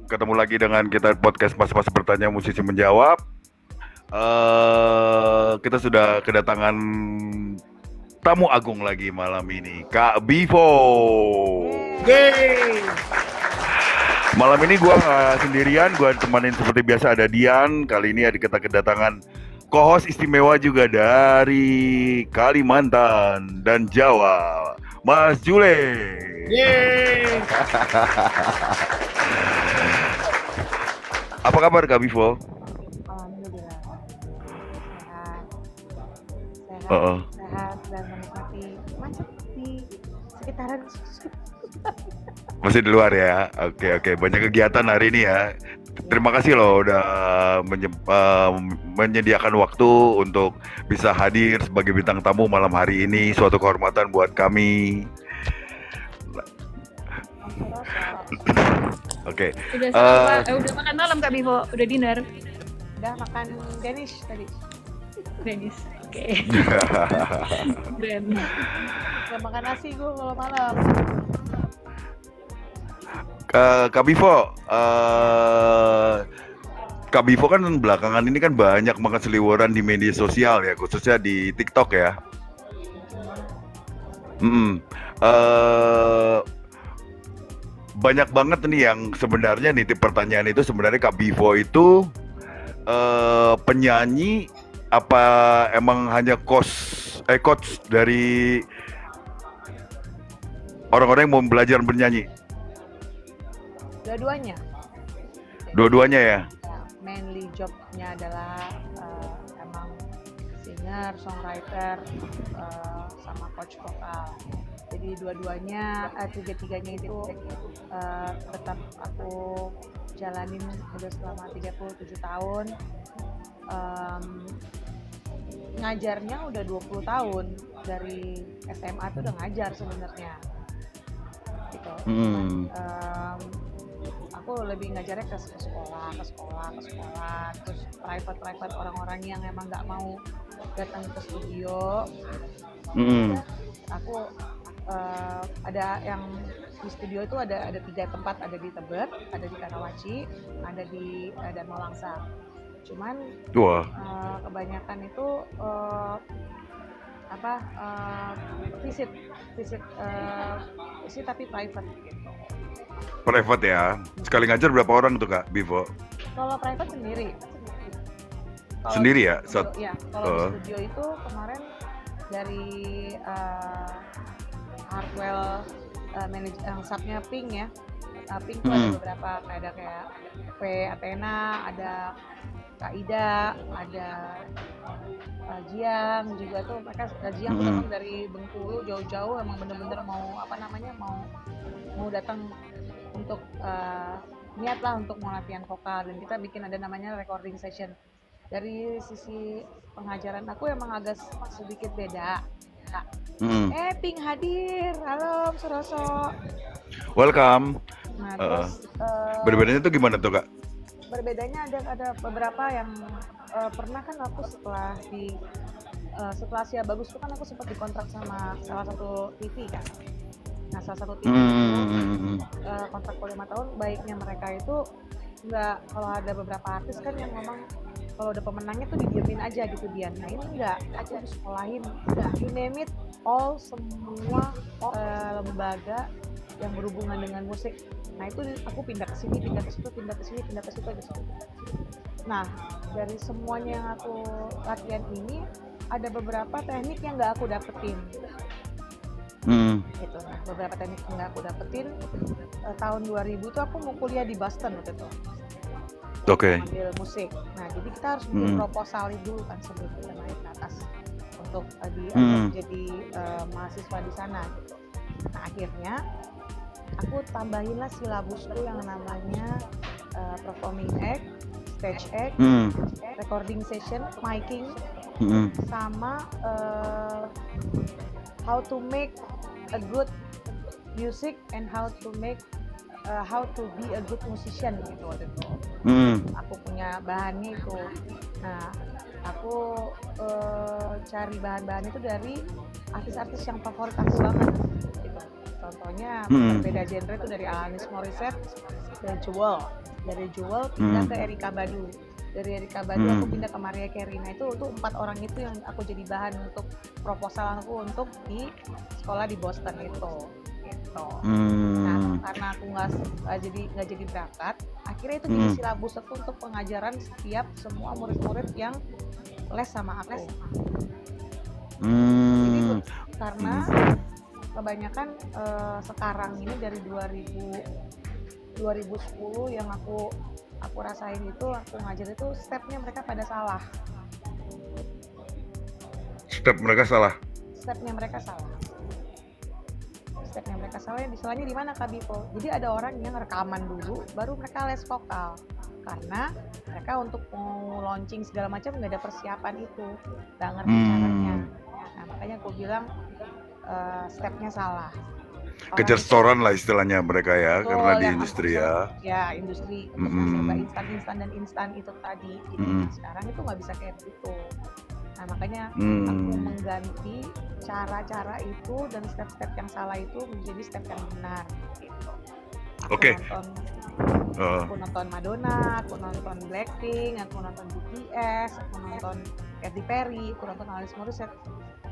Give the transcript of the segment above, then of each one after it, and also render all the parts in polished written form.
ketemu lagi dengan kita podcast Pas-Pas Bertanya Musisi Menjawab. Kita sudah kedatangan tamu agung lagi malam ini, Kak Bivo. Yeay. Malam ini gue nggak sendirian, gue temanin seperti biasa ada Dian. Kali ini kita kedatangan co-host istimewa juga dari Kalimantan dan Jawa, Mas Jule. Yeay. Apa kabar Kak Bivo? Alhamdulillah sehat, Heeh. sehat dan menikmati macet di sekitaran susu. Masih di luar ya. Oke. Banyak kegiatan hari ini ya. Terima kasih loh udah menyediakan waktu untuk bisa hadir sebagai bintang tamu malam hari ini. Suatu kehormatan buat kami. Oke. Udah makan malam Kak Bivo, udah dinner. Udah makan Danish tadi. Denis. Oke. Keren. Udah makan nasi gue kalau malam. Kak Bivo, Kak Bivo kan belakangan ini kan banyak banget seliweran di media sosial ya, khususnya di TikTok ya. Banyak banget nih yang sebenarnya nitip pertanyaan itu sebenarnya Kak Bivo itu penyanyi apa emang hanya coach dari orang-orang yang mau belajar bernyanyi? Dua-duanya. Dua-duanya ya? Ya, mainly jobnya adalah emang singer, songwriter, sama coach vokal. Jadi dua-duanya, tiga-tiganya itu tetap aku jalanin udah selama 37 tahun. Ngajarnya udah 20 tahun, dari SMA tuh udah ngajar sebenarnya gitu. Aku lebih ngajarnya ke sekolah, terus private orang-orang yang emang nggak mau datang ke studio. Aku ada yang di studio itu ada 3 tempat, ada di Tebet, ada di Karawaci, ada di Dharma Wangsa. Cuman kebanyakan itu visit tapi private gitu. Private ya. Sekali ngajar berapa orang tuh Kak Bivo? Kalau private sendiri. Sendiri ya? Iya, kalau di studio itu kemarin dari Hardwell manajer yang subnya Pink ya. Pink tuh ada beberapa, ada kayak V Athena, ada Kak Ida, ada Jiang juga tuh. Mereka Jiang tuh memang dari Bengkulu jauh-jauh, emang bener-bener mau datang untuk niat lah untuk mau latihan vokal, dan kita bikin ada namanya recording session. Dari sisi pengajaran aku emang agak sedikit beda. Pink hadir, halo Suroso. Welcome. Nah terus berbedanya tuh gimana tuh Kak? Berbedanya ada beberapa yang pernah kan aku setelah Asia Bagus itu kan aku sempat dikontrak sama salah satu TV kan. Nah salah satu TV itu kontrak 5 tahun. Baiknya mereka itu nggak, kalau ada beberapa artis kan yang memang kalau udah pemenangnya tuh didiemin aja gitu Dian. Nah ini enggak, aku harus sekolahin, you name it, semua lembaga yang berhubungan dengan musik. Nah itu aku pindah ke sini, pindah ke situ. Nah dari semuanya yang aku latihan ini ada beberapa teknik yang nggak aku dapetin. Gitu. Nah beberapa teknik yang nggak aku dapetin. Tahun 2000 tuh aku mau kuliah di Boston waktu itu. Oke. Ambil musik. Nah jadi kita harus bikin proposal dulu kan sebelum kita naik ke atas untuk jadi mahasiswa di sana gitu. Nah akhirnya aku tambahinlah silabusku yang namanya performing act, stage act, recording session, miking, sama how to make a good music and how to be a good musician gitu waktu itu. Aku punya bahannya itu. Nah, aku cari bahan-bahan itu dari artis-artis yang favorit aku banget gitu. Contohnya berbeda genre itu dari Alanis Morissette dan Jewel. Dari Jewel pindah ke Erika Badu. Dari Erika Badu aku pindah ke Maria Carey. Nah itu 4 orang itu yang aku jadi bahan untuk proposal aku untuk di sekolah di Boston itu. Gitu. Nah karena aku nggak jadi berangkat, akhirnya itu jadi silabus aku untuk pengajaran setiap semua murid-murid yang les sama aku. Jadi karena kebanyakan sekarang ini dari 2010 yang aku rasain itu, aku ngajar itu stepnya mereka pada salah. Stepnya mereka salah. Salahnya di mana Kak Biko? Jadi ada orang yang rekaman dulu, baru mereka les vokal. Karena mereka untuk mau launching segala macam nggak ada persiapan itu, nggak ngerti caranya. Nah makanya aku bilang stepnya salah. Kejar setoran lah istilahnya mereka ya, karena di industri ya. Ya industri serba instan itu tadi. Jadi sekarang itu nggak bisa kayak gitu. Nah makanya aku mengganti cara-cara itu dan step-step yang salah itu menjadi step yang benar. Gitu. Oke. Aku nonton Madonna, aku nonton Blackpink, aku nonton BTS, aku nonton Katy Perry, aku nonton Alanis Morissette.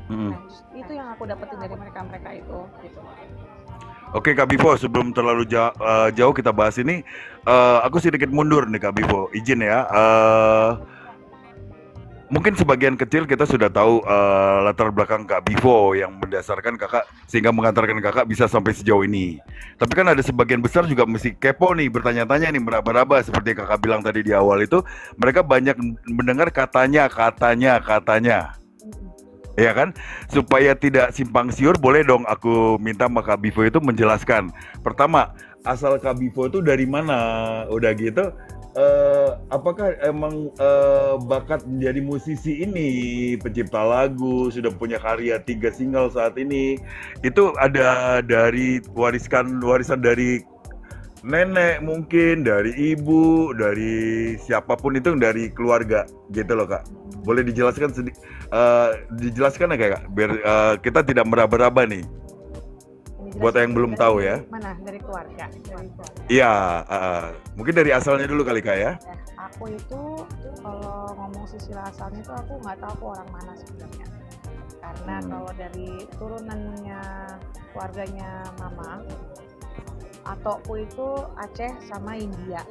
Nah, itu yang aku dapetin dari mereka itu. Gitu. Oke Kak Bivo, sebelum terlalu jauh kita bahas ini, aku sedikit mundur nih Kak Bivo, izin ya. Mungkin sebagian kecil kita sudah tahu latar belakang Kak Bivo yang mendasarkan kakak sehingga mengantarkan kakak bisa sampai sejauh ini. Tapi kan ada sebagian besar juga mesti kepo nih, bertanya-tanya nih, meraba-raba seperti yang kakak bilang tadi di awal itu, mereka banyak mendengar katanya. Ya kan, supaya tidak simpang siur, boleh dong aku minta sama Kak Bivo itu menjelaskan. Pertama, asal Kak Bivo itu dari mana? Udah gitu, apakah emang bakat menjadi musisi ini, pencipta lagu, sudah punya karya 3 single saat ini, itu ada dari warisan dari nenek mungkin, dari ibu, dari siapapun itu, dari keluarga gitu loh Kak. Boleh dijelaskan dijelaskan ya Kak, biar kita tidak meraba-raba nih. Buat yang belum tahu ya. Mana? Dari keluarga. Iya, mungkin dari asalnya dulu kali Kak ya. Aku itu kalau ngomong silsilah asalnya itu aku nggak tahu aku orang mana sebenarnya. Karena kalau dari turunannya keluarganya mama, atokku itu Aceh sama India.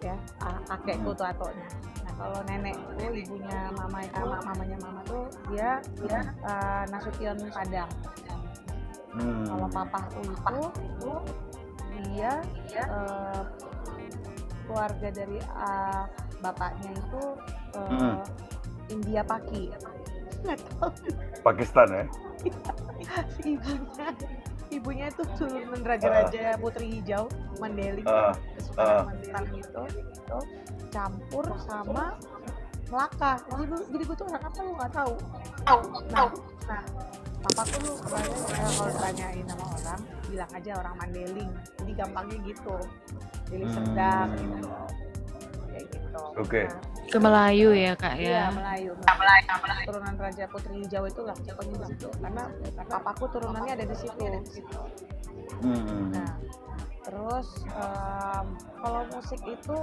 Ya, kakekku tuh atoknya. Nah, kalau nenekku, ibunya mamanya mama tuh dia Nasution Padang. Kalau papaku itu dia keluarga dari bapaknya itu India Paki. Nggak tahu. Pakistan ya? Ibunya itu turunan raja-raja Putri Hijau, Mandailing, kesukaan Mandailing gitu, campur sama Melaka. Jadi gue tuh orang apa lu nggak tahu. Nah, papaku lu kalau ditanyain sama orang, bilang aja orang Mandailing. Jadi gampangnya gitu. Deli Serdang gitu. Kayak gitu. Oke. Ke Melayu ya Kak ya? Iya, Melayu. Turunan Raja Putri Hijau itu lah pokoknya di situ. Karena papaku turunannya ada di situ. Nah, terus kalau musik itu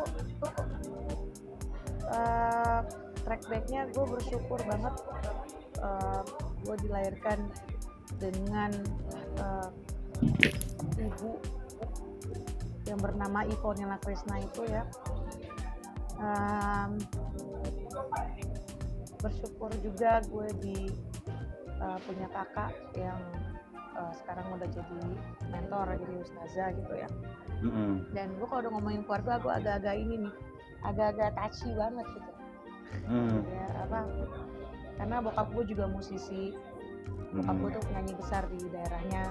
track backnya gue bersyukur banget gue dilahirkan dengan ibu yang bernama Ivonela Krisna itu ya. Bersyukur juga gue punya kakak yang sekarang udah jadi mentor, jadi ustazah gitu ya. Dan gue kalau udah ngomongin keluarga, gue agak-agak touchy banget gitu. Ya karena bokap gue juga musisi, bokap gue tuh penyanyi besar di daerahnya,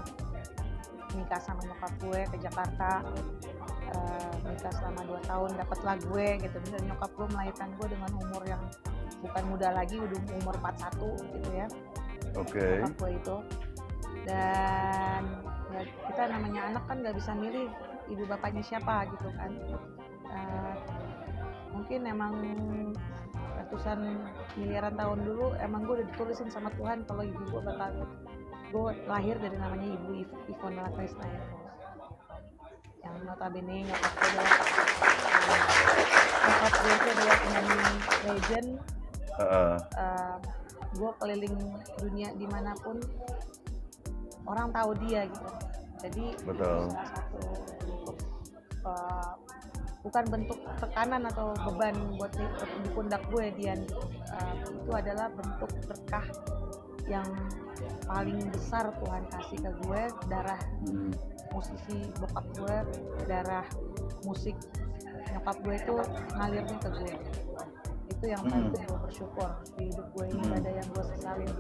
nikah sama nyokap gue ke Jakarta, nikah selama 2 tahun, dapatlah gue gitu. Dan nyokap gue melahirkan gue dengan umur yang bukan muda lagi, udah umur 41 gitu ya. Oke. Nyokap gue itu. Dan ya, kita namanya anak kan nggak bisa milih ibu bapaknya siapa gitu kan. Mungkin emang ratusan miliaran tahun dulu emang gue udah ditulisin sama Tuhan kalau ibu gue gue lahir dari namanya ibu Ivonela Krisna itu. yang notabene nyokap gue itu adalah penyanyi legend. Gue keliling dunia dimanapun orang tahu dia gitu. Jadi Betul. salah satu bentuk bukan bentuk tekanan atau beban buat di pundak gue, Dian. Itu adalah bentuk berkah yang paling besar Tuhan kasih ke gue. Darah musisi bokap gue, darah musik nyokap gue itu ngalirnya ke gue. Itu yang paling gue bersyukur di hidup gue ini. Gak ada yang gue sesalin.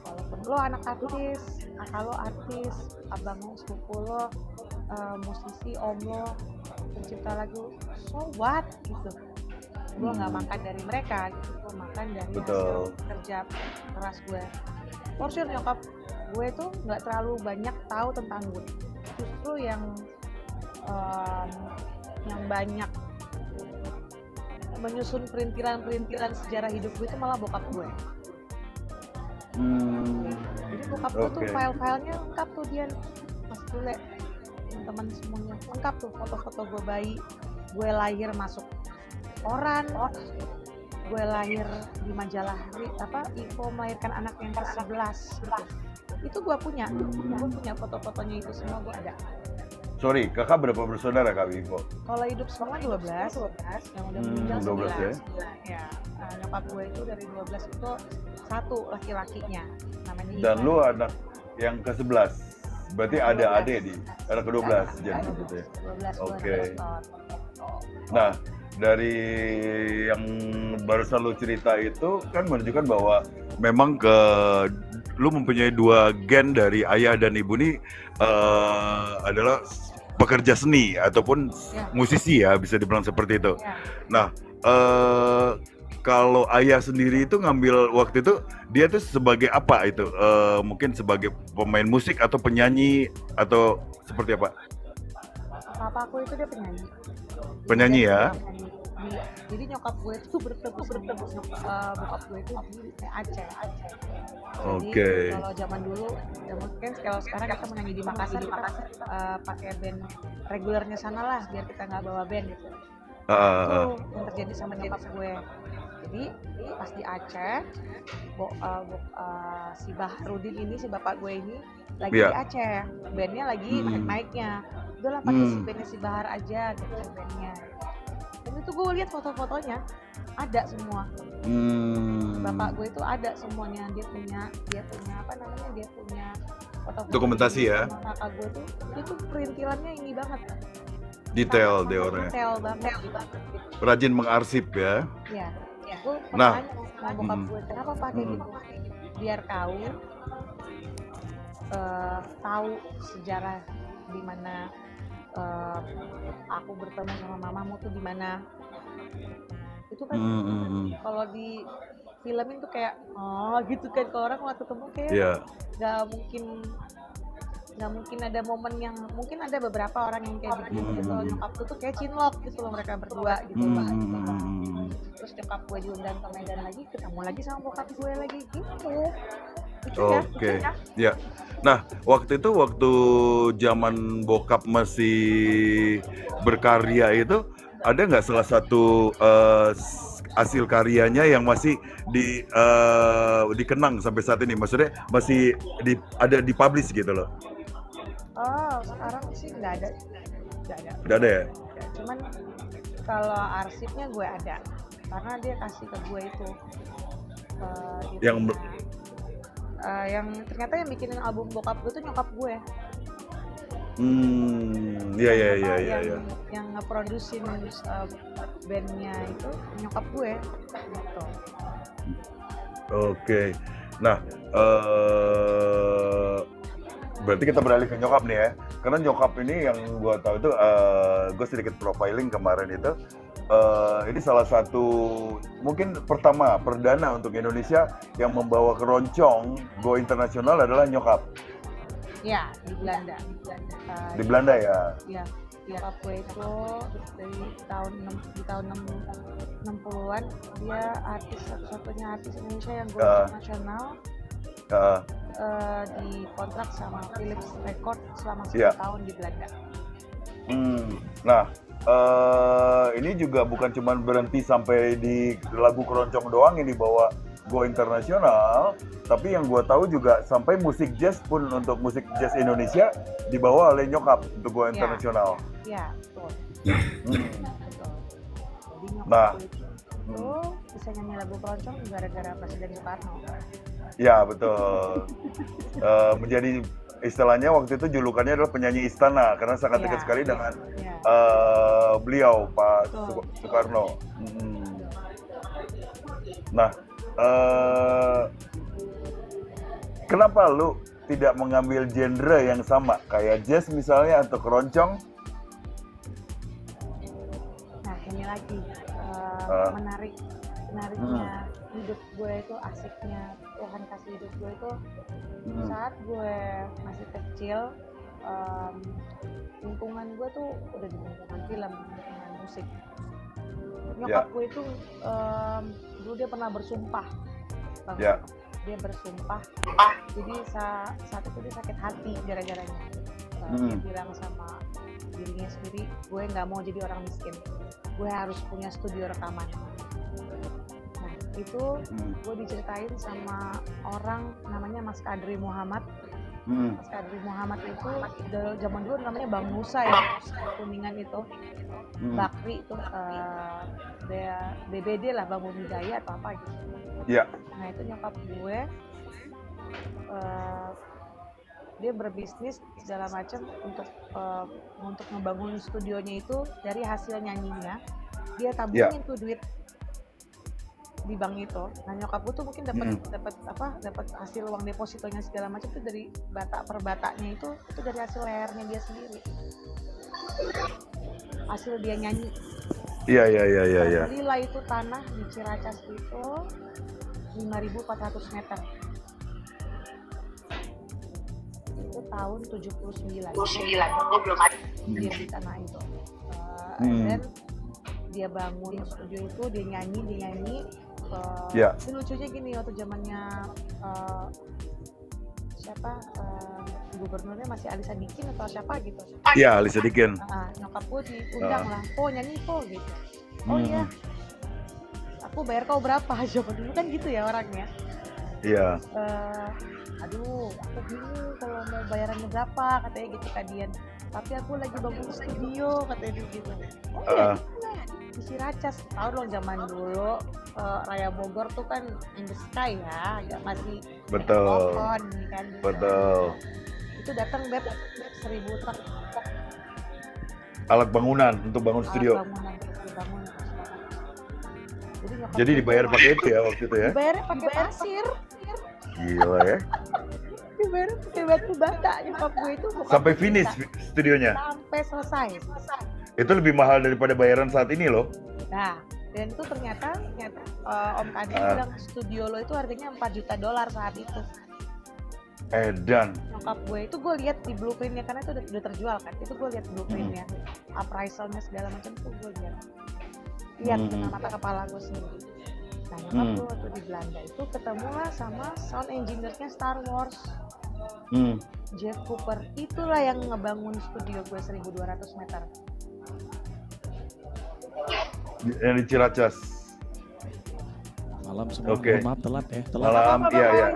Walaupun lo anak artis, kakak lo artis, abang lo, sepupu lo musisi, om lo pencipta lagu, so what gitu. Gue nggak makan dari mereka gitu, gue makan dari hasil kerja keras gue. For sure nyokap gue tuh nggak terlalu banyak tahu tentang gue. Justru yang banyak menyusun perintilan sejarah hidup gue itu malah bokap gue. Jadi bokap gue tuh file-filenya lengkap tuh, dia Mas Bule, teman-teman semuanya lengkap tuh, foto-foto gue bayi, gue lahir masuk koran, gue lahir di majalah info melahirkan anak yang ke-11 gitu. Itu gue punya foto-fotonya, itu semua gue ada. Sorry, kakak berapa bersaudara Kak Vivo? Kalau hidup semua 12, yang udah meninggal 12 ya. Nyokap gue itu dari 12 itu satu laki-lakinya namanya Dan Ivan. lu anak yang ke-11? Berarti ada adik di anak ke-12 jadi gitu ya? 12. Oke. Nah, dari yang barusan lu cerita itu kan menunjukkan bahwa memang lu mempunyai dua gen dari ayah dan ibu nih adalah pekerja seni ataupun musisi ya, bisa dibilang seperti itu. Nah, kalau ayah sendiri itu ngambil waktu itu dia tuh sebagai apa itu? Mungkin sebagai pemain musik atau penyanyi atau seperti apa? Papa aku itu dia penyanyi. Penyanyi ya? Jadi nyokap gue itu bertemu bokap gue itu di Aceh. Jadi kalau zaman dulu, ya mungkin kalau sekarang kita menyanyi di Makassar, pakai band regulernya sana lah, biar kita nggak bawa band gitu. Itu yang terjadi sama nyokap gue. Jadi pas di Aceh, si Bahrudin ini, si bapak gue ini lagi di Aceh, bandnya lagi naik-naiknya. Udahlah pakai si bandnya si Bahar aja gitu bandnya. Dan itu gue lihat foto-fotonya ada semua. Bapak gue itu ada semuanya, dia punya foto-foto dokumentasi ya. Kakak gue tuh itu perintilannya ini banget. Detail dia orangnya. Detail banget gitu. Rajin mengarsip ya. Iya. Gue tanya sama bokap gue, kenapa pakai gitu? Biar tahu sejarah di mana aku bertemu sama mamamu tuh di mana. Itu kan kalau di filmin tuh kayak gitu kan, kalau orang waktu ketemu kayak nggak mungkin ada momen yang mungkin ada beberapa orang yang kayak gitu. Kalau nyokap tuh kayak cinlok gitu loh, mereka berdua gitu terus nyokap gue diundang ke Medan lagi, ketemu lagi sama bokap gue lagi gitu. Oke. Ya. Nah, waktu zaman bokap masih berkarya itu, ada nggak salah satu hasil karyanya yang masih dikenang sampai saat ini? Maksudnya masih ada dipublish gitu loh? Sekarang sih nggak ada. Nggak ada ya? Cuman kalau arsipnya gue ada, karena dia kasih ke gue itu. Yang ternyata yang bikinin album bokap gue tuh nyokap gue. Iya. Yang ngeprodusin bandnya itu nyokap gue gitu. Oke. Nah, berarti kita beralih ke nyokap nih ya. Karena nyokap ini yang gue tahu itu, gue sedikit profiling kemarin itu, ini salah satu mungkin perdana untuk Indonesia yang membawa keroncong go internasional adalah nyokap. Ya, di Belanda. Di Belanda ya. Iya. Nyokap gue itu dari tahun 60-an dia satu-satunya artis Indonesia yang go internasional. Di kontrak sama Philips Record selama 10 tahun di Belanda. Nah, ini juga bukan cuma berhenti sampai di lagu keroncong doang yang dibawa go internasional, tapi yang gue tahu juga sampai musik jazz pun untuk musik jazz Indonesia dibawa oleh nyokap untuk go Iya. internasional. Iya, betul. Hmm. Betul. Jadi Nah, nyokapku itu bisa nyanyi lagu keroncong gara-gara Presiden Soekarno. ya betul. Menjadi istilahnya waktu itu julukannya adalah penyanyi istana karena sangat dekat Iya. sekali dengan Iya. beliau Pak Betul. Soekarno. Nah, kenapa lu tidak mengambil genre yang sama kayak jazz misalnya atau keroncong? Nah, ini lagi menariknya hidup gue itu, asiknya Tuhan kasih hidup gue itu saat gue masih kecil, lingkungan gue tuh udah di lingkungan film, lingkungan musik. Nyokap gue itu dulu dia pernah bersumpah, Bang. Ya. Dia bersumpah, jadi saat itu dia sakit hati gara-garanya. Dia bilang sama dirinya sendiri, gue nggak mau jadi orang miskin, gue harus punya studio rekaman. Nah itu gue diceritain sama orang namanya Mas Kadri Muhammad. Mas Kadri Muhammad itu zaman dulu namanya Bang Musa ya, Kuningan itu. Bakri itu BBD lah, Bang Budaya atau apa gitu. Iya. Nah itu nyokap gue dia berbisnis segala macam untuk ngebangun studionya itu dari hasil nyanyinya. Dia tabungin tuh duit di bank itu. Nah nyokap gue tuh mungkin dapat hasil uang depositonya segala macam tuh dari bata per batanya itu dari hasil lehernya dia sendiri. Hasil dia nyanyi. Iya. Belilah itu tanah di Ciracas itu 5.400 meter. Itu tahun 79. Gue belum ada. Dia di tanah itu. Dan dia bangun studio itu, dia nyanyi. Itu lucunya gini, waktu zamannya gubernurnya masih Ali Sadikin atau siapa gitu. Iya, Ali Sadikin. Nyokap gue diundang lah, Po nyanyi Po gitu. Oh iya, aku bayar kau berapa? Zaman dulu kan gitu ya orangnya. Iya. Aduh, aku bingung kalau mau bayarannya berapa, katanya gitu kan Dian. Tapi aku lagi bangun studio, katanya dia gitu. Oh iya, di Ciracas. Tahu dong zaman dulu Raya Bogor tuh kan in the sky ya, agak masih pohon kan. Betul. Itu datang Beb 1.000 truk. Alat bangunan untuk bangun studio. Dibangun. Jadi dibayar pakai itu ya waktu itu ya? Dibayarnya pakai pasir. Gila ya. Dibayar pakai batu bata. Nyokap gue itu sampai finish studionya? Sampai selesai. Itu lebih mahal daripada bayaran saat ini loh. Nah, dan itu ternyata Om Kadri bilang studio lo itu harganya $4 juta saat itu. Edan. Nyokap gue itu gue lihat di blueprintnya, karena itu udah terjual kan. Itu gue lihat blueprintnya, appraisalnya segala macam tuh gue lihat dengan mata kepala gue sendiri. Nah nyokap gue waktu di Belanda itu ketemulah sama sound engineer-nya Star Wars, Jeff Cooper. Itulah yang ngebangun studio gue 1.200 meter. Yang di Ciracas. Malam semua. Okay. Maaf telat ya. Malam, iya.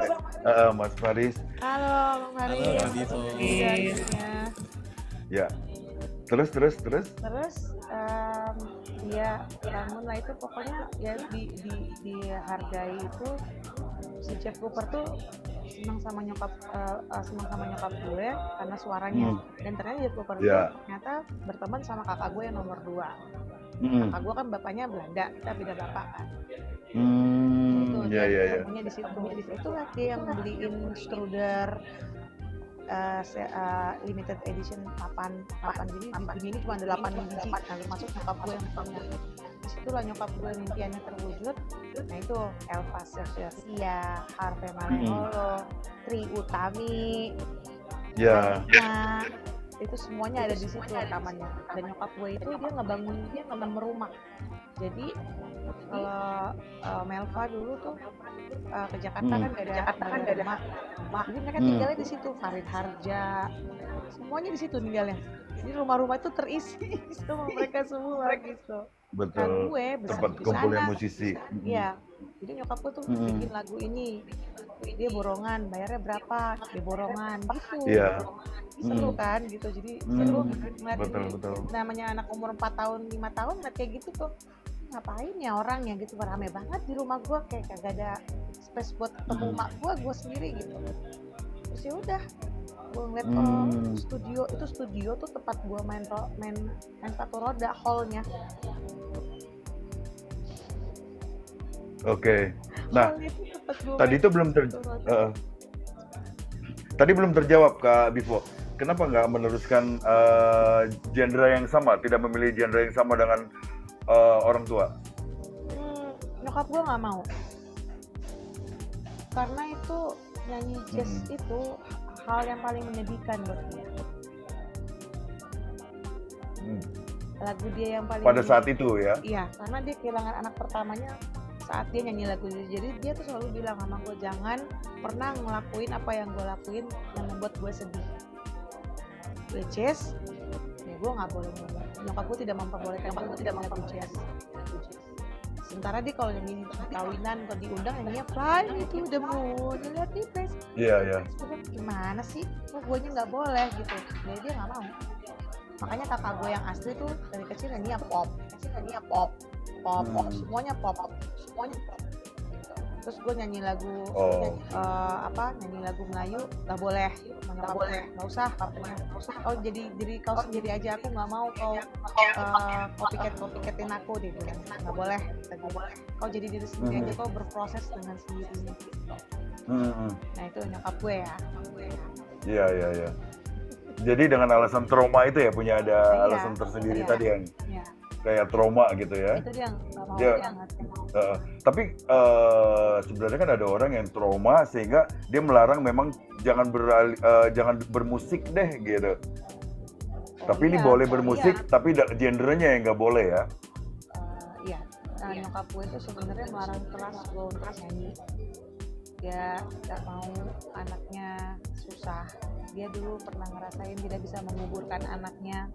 Mas Faris. Halo, Bang Faris. Ya. Terus. Dia bangun lah itu, pokoknya ya dihargai itu. Si Jeff Cooper tuh senang sama nyokap gue karena suaranya. Dan ternyata Jeff Cooper itu ternyata berteman sama kakak gue yang nomor 2. Kakak gue kan bapaknya Belanda, kita beda bapak kan. Ketemunya di situ. Itu lah dia yang beliin Struder limited edition 8 jadi di dunia ini cuma ada 8 biji. Nah termasuk nyokap gue yang punya. Disitulah nyokap gue mimpiannya terwujud. Nah itu Elva Sersia, Harvey Malengolo, Tri Utami, itu semuanya ada di situ rekamannya. Dan nyokap gue itu dia ngebangun rumah. Jadi kalau Melva dulu tuh ke Jakarta kan gak ada rumah. Jadi mereka tinggalnya di situ, Farid Harja, semuanya di situ tinggalnya. Jadi rumah-rumah itu terisi sama mereka semua gitu. Nah Betul. gue besar Tempat di kumpulnya sana. musisi. Iya. Jadi nyokap gue tuh bikin lagu ini, dia borongan, bayarnya berapa? Dia borongan gitu. Iya. Seru kan gitu. Jadi seru ngeliat Betul. namanya anak umur 4 tahun, 5 tahun ngeliat kayak gitu tuh. Ngapain ya orang ya gitu, rame banget di rumah gue, kayak kagak ada space buat ketemu mak gue sendiri gitu. Terus ya udah, gue ngeliat studio tuh tempat gue main sepatu roda, hallnya. Oke. Nah, Hall itu tempat gue tadi main itu belum sepatu roda. tadi belum terjawab Kak Bivo. Kenapa nggak meneruskan genre yang sama, tidak memilih genre yang sama dengan orang tua? Nyokap gue nggak mau, karena itu nyanyi jazz itu hal yang paling menyedihkan buat dia. Lagu dia yang paling Pada saat itu ya? Iya, karena dia kehilangan anak pertamanya saat dia nyanyi lagu itu. Jadi dia tuh selalu bilang sama gue, jangan pernah ngelakuin apa yang gue lakuin yang membuat gue sedih. Which is, ya gue nggak boleh nyanyi. Nyokap gue tidak memperbolehkan gue tidak lagu jazz. Sementara dia kalau nyanyi di kawinan atau diundang nyanyinya Fly Me to the Moon, lihat di face. Iya. Gimana sih? Kok gue nya nggak boleh gitu. Jadi dia nggak mau. Makanya kakak gue yang asli tuh dari kecil nyanyi pop, semuanya pop. Terus gue nyanyi lagu nyanyi lagu Melayu nggak boleh, nggak usah, kau jadi diri kau sendiri aja, aku nggak mau kau copycatin aku, dia bilang nggak boleh, kau jadi diri sendiri aja, kau berproses dengan sendirinya. Nah itu nyokap gue ya. Iya. Jadi dengan alasan trauma itu ya, punya ada alasan tersendiri tadi yang kayak trauma gitu ya. Itu dia nggak mau banget. Tapi sebenarnya kan ada orang yang trauma sehingga dia melarang memang jangan bermusik deh gitu. Tapi ini boleh bermusik, tapi genrenya yang nggak boleh ya. Iya. Nah nyokap gue itu sebenarnya melarang keras gue untuk nyanyi. Dia nggak mau anaknya susah. Dia dulu pernah ngerasain tidak bisa menguburkan anaknya.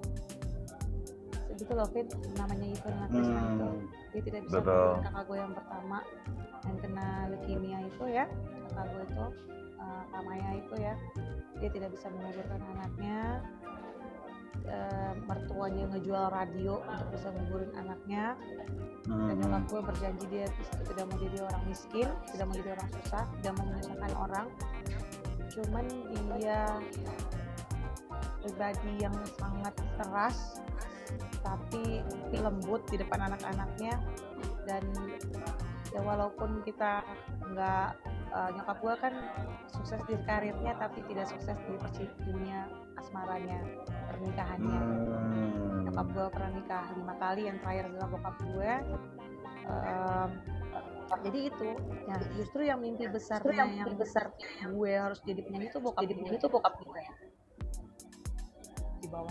Gitu loh, Fit, namanya Ivan Latisna itu. Dia tidak bisa menguburkan kakak gue yang pertama yang kena leukemia itu ya. Kakak gue itu, Kamaya itu ya. Dia tidak bisa menguburkan anaknya. Mertuanya ngejual radio untuk bisa menguburin anaknya. Dan nyokap gue berjanji dia tidak mau jadi orang miskin, tidak mau jadi orang susah, tidak mau menyusahkan orang. Cuman dia pribadi yang sangat keras tapi lembut di depan anak-anaknya. Dan ya walaupun kita nggak nyokap gue kan sukses di karirnya tapi tidak sukses di dunia asmaranya, pernikahannya. Nyokap gue pernah nikah 5 kali, yang terakhir adalah bokap gue. Jadi itu ya, justru yang mimpi besar gue harus jadi penyanyi itu bokap gue. Dibawa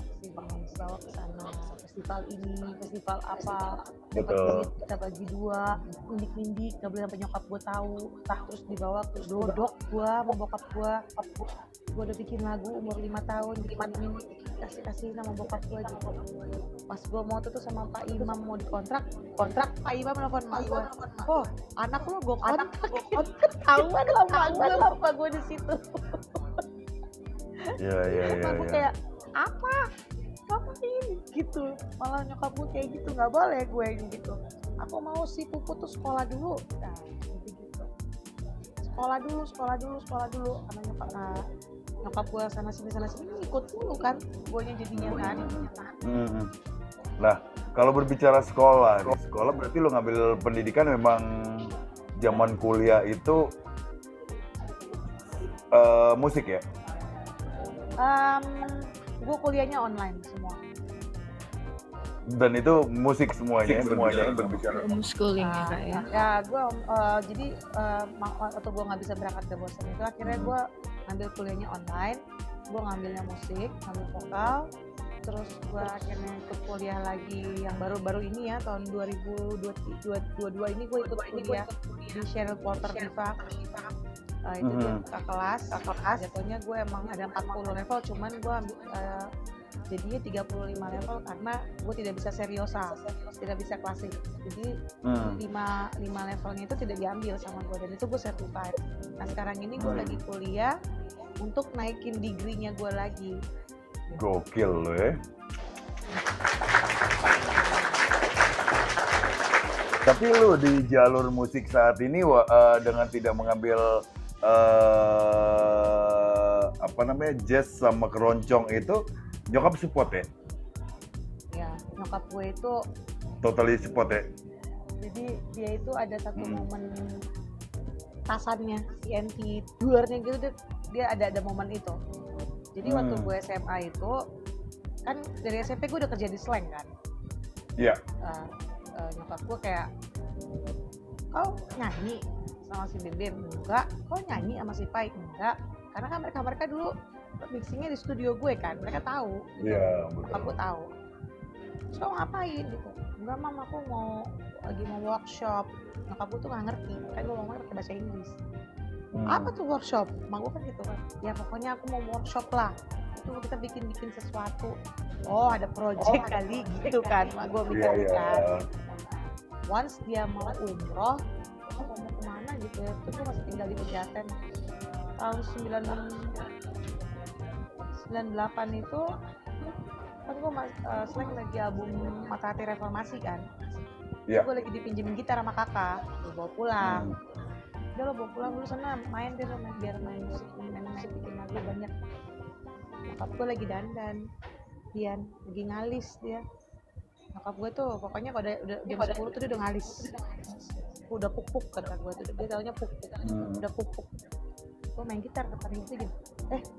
ke sana, festival ini, festival apa, dapat duit kita bagi 2, nindik nggak boleh sampai nyokap gue tahu. Terus dibawa ke dodok gue sama bokap gue udah bikin lagu umur 5 tahun, kasih nama bokap gue gitu. Pas gue mau tuh sama Pak Imam mau dikontrak, Pak Imam nelfon mak gue, oh anak lo gue kontrak, ketahuan lah pak gue di situ. Iya. Gue kayak ngapain gitu, malah nyokap gue kayak gitu, nggak boleh gue gitu. Aku mau si Pupu tuh sekolah dulu, nah gitu. Sekolah dulu, karena nyokap gue sana sini ikut dulu kan, gue jadinya kan. Nah, kalau berbicara sekolah berarti lo ngambil pendidikan memang zaman kuliah itu musik ya? Gue kuliahnya online semua. Dan itu musik semuanya berbicara. Homeschooling ya kak ya. Ya gue jadi waktu gue nggak bisa berangkat ke Boston itu, akhirnya gue ngambil kuliahnya online. Gue ngambilnya musik, ngambil vokal. terus gue akhirnya ikut kuliah lagi yang baru-baru ini ya, tahun 2022 ini gue ikut kuliah di Channel Porter Diva. Itu gue ke kelas, jatuhnya gue emang ada 40 level, cuman gue jadinya 35 level karena gue tidak bisa seriosa, tidak bisa klasik. Jadi 5 levelnya itu tidak diambil sama gue, dan itu gue certified. Nah sekarang ini gue lagi kuliah untuk naikin degree-nya gue lagi. Gokil lo ya. Tapi lu di jalur musik saat ini dengan tidak mengambil jazz sama keroncong itu, nyokap support ya? Ya, nyokap gue itu Totally support ya? jadi dia itu ada satu momen tasannya TNT luarnya gitu, dia ada momen itu. Jadi waktu gue SMA itu kan dari SMP gue udah kerja di Slang kan. Iya. Nyokap gue kayak, kau nyanyi sama si Bebem? Enggak. Kau nyanyi sama si Pai? Enggak. Karena kan mereka dulu mixingnya di studio gue kan, mereka tahu gitu. Nyokap gue tahu. Terus kau ngapain gitu? Enggak mam, aku lagi mau workshop. Nyokap gue tuh gak ngerti, kan gue ngomongnya pakai bahasa Inggris. Apa tuh workshop? Mak gue kan gitu kan, ya pokoknya aku mau workshop lah, itu kita bikin sesuatu. Oh ada project kali gitu kan, mak gue mikir kan. Once dia mau umroh, mau kemana gitu ya, terus gue masih tinggal di Pejaten. Tahun 98 itu kan gue Slang lagi album Mata Hati Reformasi kan. Gue lagi dipinjemin gitar sama kakak, gue bawa pulang. Udah lo bawa pulang dulu sana, main deh lo, biar main musik, main bikin lagu banyak. Nyokap gue lagi dandan, Dian lagi ngalis dia. Nyokap gue tuh pokoknya kalau udah jam 10 tuh dia udah ngalis, udah puk kata gue tuh, dia taunya puk, udah puk. Gue main gitar depan itu gitu,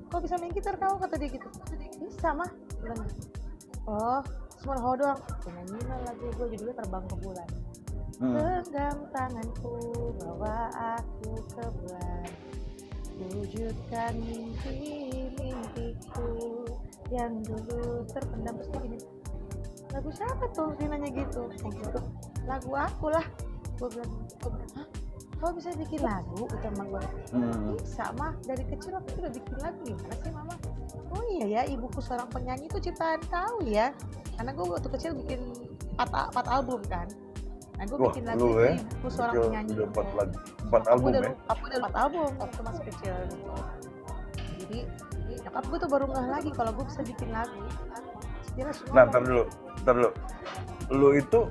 kok bisa main gitar kau, kata dia gitu. Bisa mah, bilang. Oh cuma ho doang, nyanyiin lagu gue judulnya Terbang ke Bulan. Genggam tanganku, bawa aku ke bulan, wujudkan mimpi-mimpiku yang dulu terpendam. Terus gini, lagu siapa tuh? Dia nanya gitu. Lagu aku lah. Gue bilang, hah? Kau bisa bikin lagu? Kata mama gue. Bisa mah, dari kecil aku udah bikin lagu. Gimana sih mama? Oh iya ya, ibuku seorang penyanyi itu ciptaan kau ya. Karena gue waktu kecil bikin 4 album kan. Nah gue bikin lagu itu ibuku seorang penyanyi. Udah 4 album ya? Aku udah 4 album waktu masih kecil gitu. Jadi nyokap gue tuh baru ngeh lagi kalau gue bisa bikin lagu. Nah, ntar dulu. Lu itu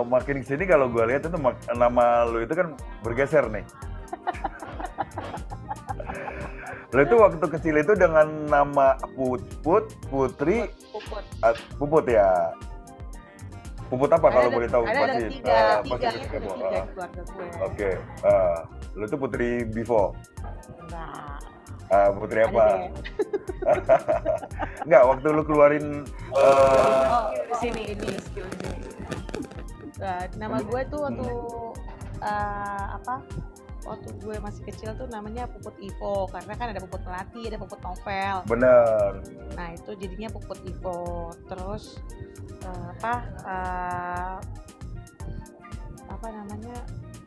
makin kesini kalau gue lihat itu nama lu itu kan bergeser nih. Lu itu waktu kecil itu dengan nama Putri, Puput ya. Puput apa kalau boleh tahu? Ada tiga keluarga gue. Oke. Lu itu Putri Bivo. Enggak. Putri apa? Enggak, waktu lu keluarin sini. Nama gue tuh waktu gue masih kecil tuh namanya Puput Ivo, karena kan ada Puput Melati, ada Puput Novel. Bener. Nah itu jadinya Puput Ivo. Terus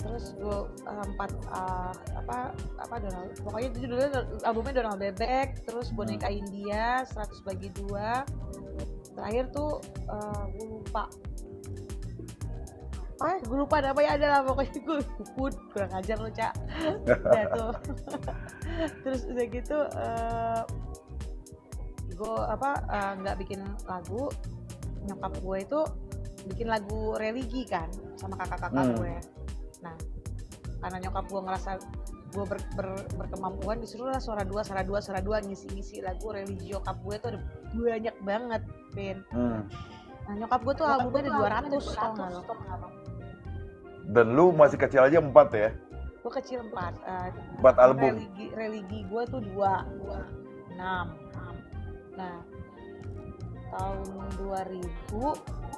terus gue pokoknya itu judulnya albumnya Donald Bebek, terus Boneka India 100 bagi 2, terakhir tuh gue lupa namanya, ada lah pokoknya. Gue Puput, kurang ajar lo Cak. Ya tuh. Terus udah gitu gue nggak bikin lagu, nyokap gue itu bikin lagu religi kan sama kakak-kakak gue. Nah karena nyokap gue ngerasa gue berkemampuan, disuruhlah suara dua ngisi lagu religi. Nyokap gue tuh ada banyak banget, Ben. Nah nyokap gue tuh albumnya ada 200, tau gak lo? Dan lu masih kecil aja 4 ya? Gue kecil 4 album. Religi gue tuh 6. Nah tahun 2000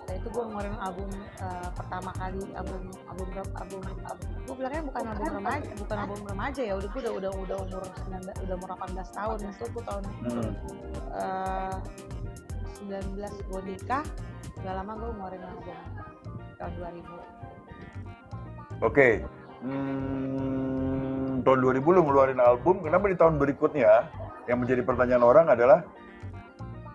itu gue ngeluarin album pertama kali, album gue bilangnya bukan album remaja ya, udah umur 18 tahun. Itu gue tahun gue nikah, gak lama gue ngeluarin album tahun 2000. Oke. Tahun 2000 lu ngeluarin album, kenapa di tahun berikutnya yang menjadi pertanyaan orang adalah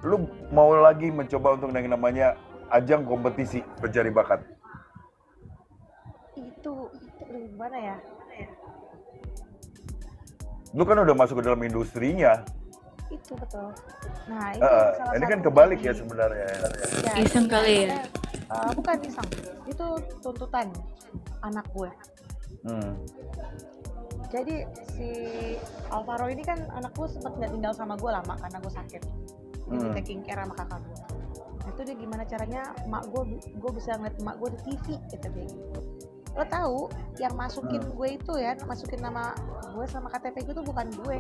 lu mau lagi mencoba untuk yang namanya ajang kompetisi pencari bakat? Itu gimana ya? Lu kan udah masuk ke dalam industrinya. Itu betul. Nah, itu salah ini kan satu kebalik ya dari- sebenarnya. Ya, Iseng itu kali ya? sebenarnya, bukan iseng, itu tuntutan anak gue. Jadi si Alvaro ini kan anak gue sempat nggak tinggal sama gue lama karena gue sakit. Jadi taking care sama kakak gue. Nah, itu dia gimana caranya gue bisa ngeliat emak gue di TV gitu dia. Lo tahu yang masukin gue itu ya, masukin nama gue sama KTP gue itu bukan gue,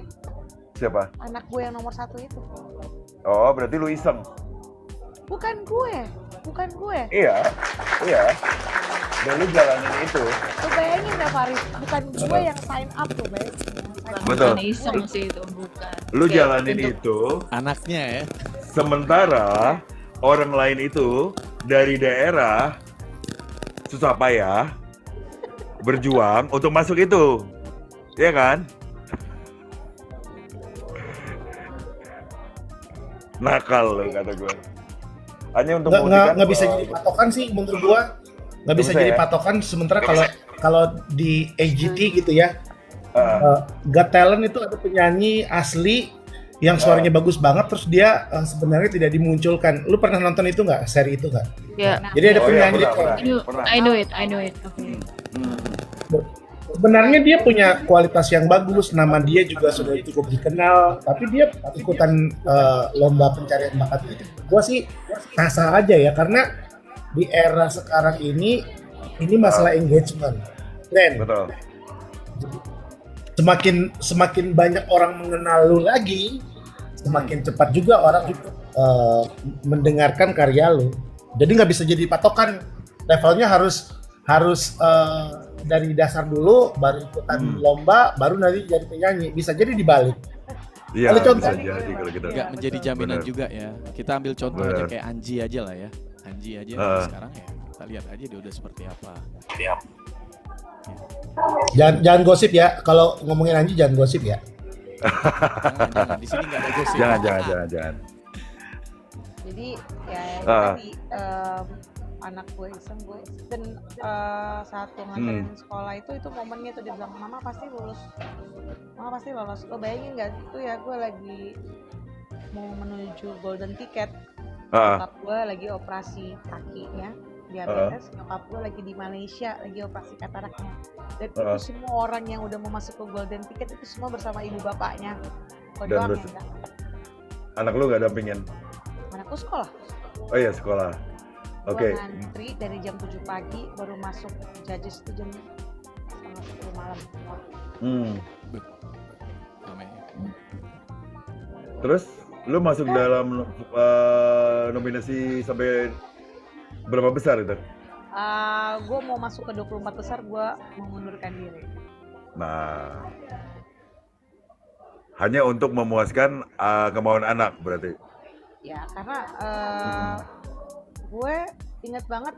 Siapa? anak gue yang nomor 1 itu. Oh, berarti lu iseng. Bukan gue. Iya. Dan lu jalanin itu. Lo bayangin ya Faris, bukan gue yang sign up tuh, bayangin. Betul. Bukan iseng sih itu, bukan. Lu Kayak jalanin untuk- itu, Anaknya ya. sementara orang lain itu dari daerah susah payah berjuang untuk masuk itu. Iya kan? Nakal lo kata gue. Hanya untuk membuktikan nggak bisa bahwa- jadi patokan sih menurut gua, nggak bisa bisa jadi ya? patokan. Sementara kalau di AGT gitu ya, Ah, Got Talent itu ada penyanyi asli yang suaranya bagus banget, terus dia sebenarnya tidak dimunculkan. Lu pernah nonton itu nggak, seri itu nggak? Ya, Jadi ada Oh iya, penyanyi pernah. I know it. Oke. sebenarnya dia punya kualitas yang bagus, nama dia juga sudah cukup dikenal, tapi dia ikutan lomba pencarian bakat itu. Gua sih sah-sah aja ya, karena di era sekarang ini masalah engagement. Dan betul. semakin banyak orang mengenal lu lagi, semakin cepat juga orang mendengarkan karya lu. Jadi nggak bisa jadi patokan, levelnya harus dari dasar dulu, baru ikutan lomba, baru nanti jadi penyanyi. Bisa jadi dibalik. Iya, Ada contoh. bisa jadi kalau gitu. Nggak menjadi jaminan Benar. juga ya. Kita ambil contoh aja Benar. kayak Anji aja lah ya. Anji aja sekarang ya. Kita lihat aja dia udah seperti apa. Jangan gosip ya, kalau ngomongin Anji jangan gosip ya. Jangan di sini nggak ada gosip. Jangan. Jadi ya itu Ah. tadi anak gue iseng gue dan saat gue nganterin sekolah itu momennya tuh dia bilang mama pasti lolos. Lo bayangin nggak itu ya, gue lagi mau menuju golden ticket, nyokap gue lagi operasi kakinya diabetes, nyokap gue lagi di Malaysia lagi operasi kataraknya, dan itu semua orang yang udah mau masuk ke golden ticket itu semua bersama ibu bapaknya. Gue Dan doang lu- yang enggak. Anak lu nggak dampingin? Anakku sekolah. Oh iya, sekolah. Oke. Gue ngantri dari jam 7 pagi baru masuk judges itu jam setengah 10 malam. Namanya. Terus lu masuk dalam nominasi sampai berapa besar itu? Gue mau masuk ke 24 besar, gue mengundurkan diri. Nah, hanya untuk memuaskan kemauan anak berarti. Ya karena gue inget banget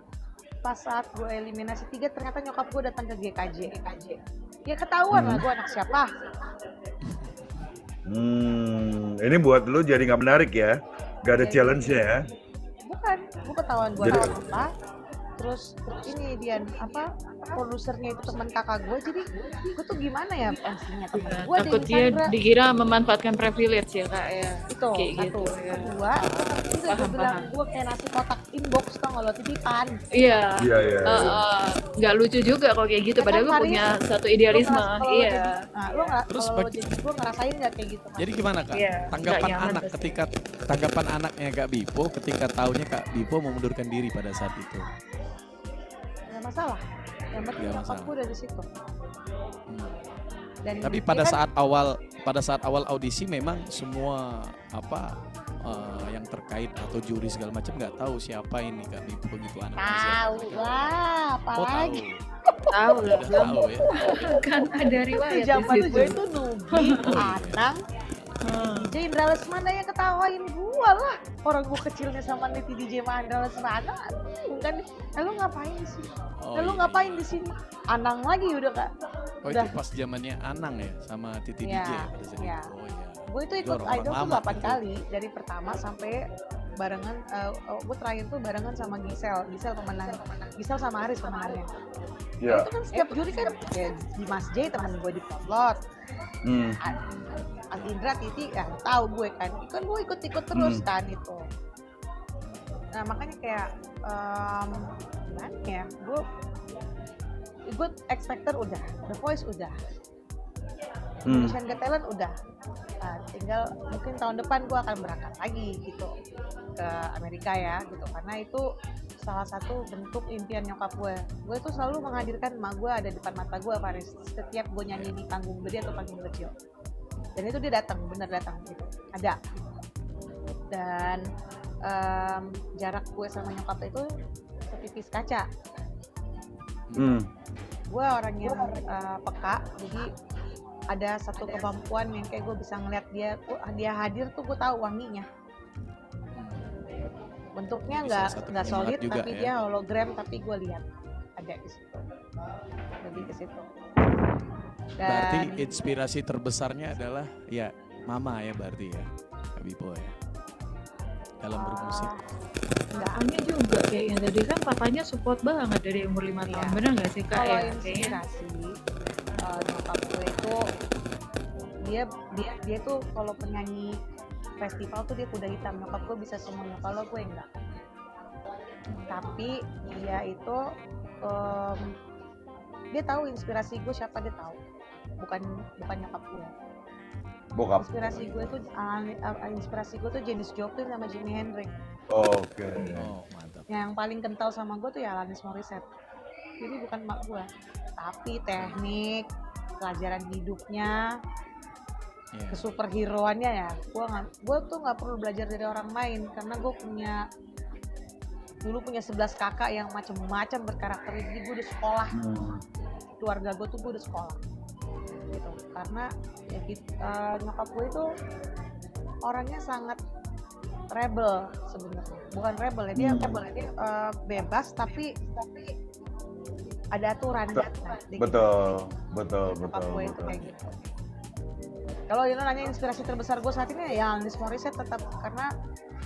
pas saat gue eliminasi 3 ternyata nyokap gue datang ke GKJ. Ya ketahuan lah gue anak siapa. Ini buat lu jadi nggak menarik ya? Gak ada challenge-nya ya? Bukan, gue ketahuan gue anak apa. Terus ini Dian, produsernya itu teman kakak gue, jadi gue tuh gimana ya pastinya teman gue ada Takut dia dikira memanfaatkan privilege ya kak ya. itu Kayak satu, gitu ya. kedua itu gue bilang gue kayak nasi kotak inbox tau nggak lo, titipan. Iya. Iya. Nggak lucu juga kalau kayak gitu. Ya kan, Padahal lu Faris, punya satu idealisme. Lo ngerasa- Iya. Nah lo nggak, Terus kalau bagi- jadi gue ngerasain nggak kayak gitu? Jadi gimana kak? Iya, Tanggapan nggak nyaman anak pasti. tanggapan anaknya Kak Bipo ketika taunya Kak Bipo mengundurkan diri pada saat itu. Nggak masalah. Yang penting Nggak nyokap masalah. gue dari situ. Dan Tapi dia pada kan- saat awal audisi memang semua yang terkait atau juri segala macam nggak tahu siapa ini Kak Bipo gitu anaknya siapa. tahu lah, Oh apalagi Tahu lah. tahu. Udah tahu ya. Kan ada itu riwayat di zaman situ. gue itu Nugi, Oh, iya. Anang, DJ Indra Lesmana yang ketahuan ngetawain gua lah. Orang gua kecilnya sama Niti DJ Mandala Serana. Kan, lu ngapain sih? Oh, Lu iya. ngapain di sini? Anang lagi udah Kak. Oh Udah. itu pas zamannya Anang ya sama Titi Iya, DJ ya pada saat iya. itu. Oh iya. Gue itu Itu ikut orang-orang Idol tuh lama 8 gitu. kali dari pertama sampai barengan. Gue terakhir tuh barengan sama Gisel pemenang. Gisel sama Aris pemenangnya. Ya. Itu kan setiap juri kan ya, Mas J teman gue di Potlot, Hmm. Indra, Titi, ya tahu gue kan gue ikut terus kan itu. Nah makanya kayak gimana ya, gue X Factor udah, The Voice udah, Indonesian Got Talent udah. Nah, tinggal mungkin tahun depan gue akan berangkat lagi gitu ke Amerika ya gitu, karena itu salah satu bentuk impian nyokap gue. Gue tuh selalu menghadirkan emak gue ada depan mata gue, Paris, setiap gue nyanyi di panggung gede atau panggung kecil. Dan itu dia datang, bener datang gitu, ada. Dan jarak gue sama nyokap itu setipis kaca. Gue orang yang peka, jadi ada satu kemampuan yang kayak gue bisa ngeliat dia hadir tuh gue tahu wanginya. Bentuknya Jadi nggak salah satu solid penyemangat juga tapi ya. dia hologram, tapi gue lihat ada di situ, lebih ke situ. Berarti Dan inspirasi terbesarnya adalah ya mama ya berarti ya Kak Bipo ya dalam bermusik. nggak Papanya juga kayaknya tadi kan papanya support banget dari umur 5 tahun. Iya. Bener nggak sih Kak kalau ya? Kayaknya inspirasi nyokap gue itu dia tuh kalau penyanyi festival tuh dia kuda hitam. Nyokap gue bisa semuanya, kalau gue enggak. Tapi dia itu dia tahu inspirasi gue siapa, dia tahu, bukan nyokap gue. Bokap. Inspirasi gue tuh Janis Joplin sama Jimi Hendrix. Oke. Oh mantap. Yang paling kental sama gue tuh ya Alanis Morissette. Jadi bukan mak gue, tapi teknik, pelajaran hidupnya, Iya. kesuperheroannya ya. Gue tuh nggak perlu belajar dari orang lain, karena gue dulu punya 11 kakak yang macam-macam berkarakter. Jadi gue udah sekolah, keluarga gue tuh gue udah sekolah gitu. Karena ya nyokap gue itu orangnya sangat rebel sebenarnya. Bukan rebel ya, dia bebas tapi ada aturan. Betul. Nyokap gue itu kayak gitu. Kalau Dino nanya inspirasi terbesar gue saat ini ya Alanis Morissette tetap, karena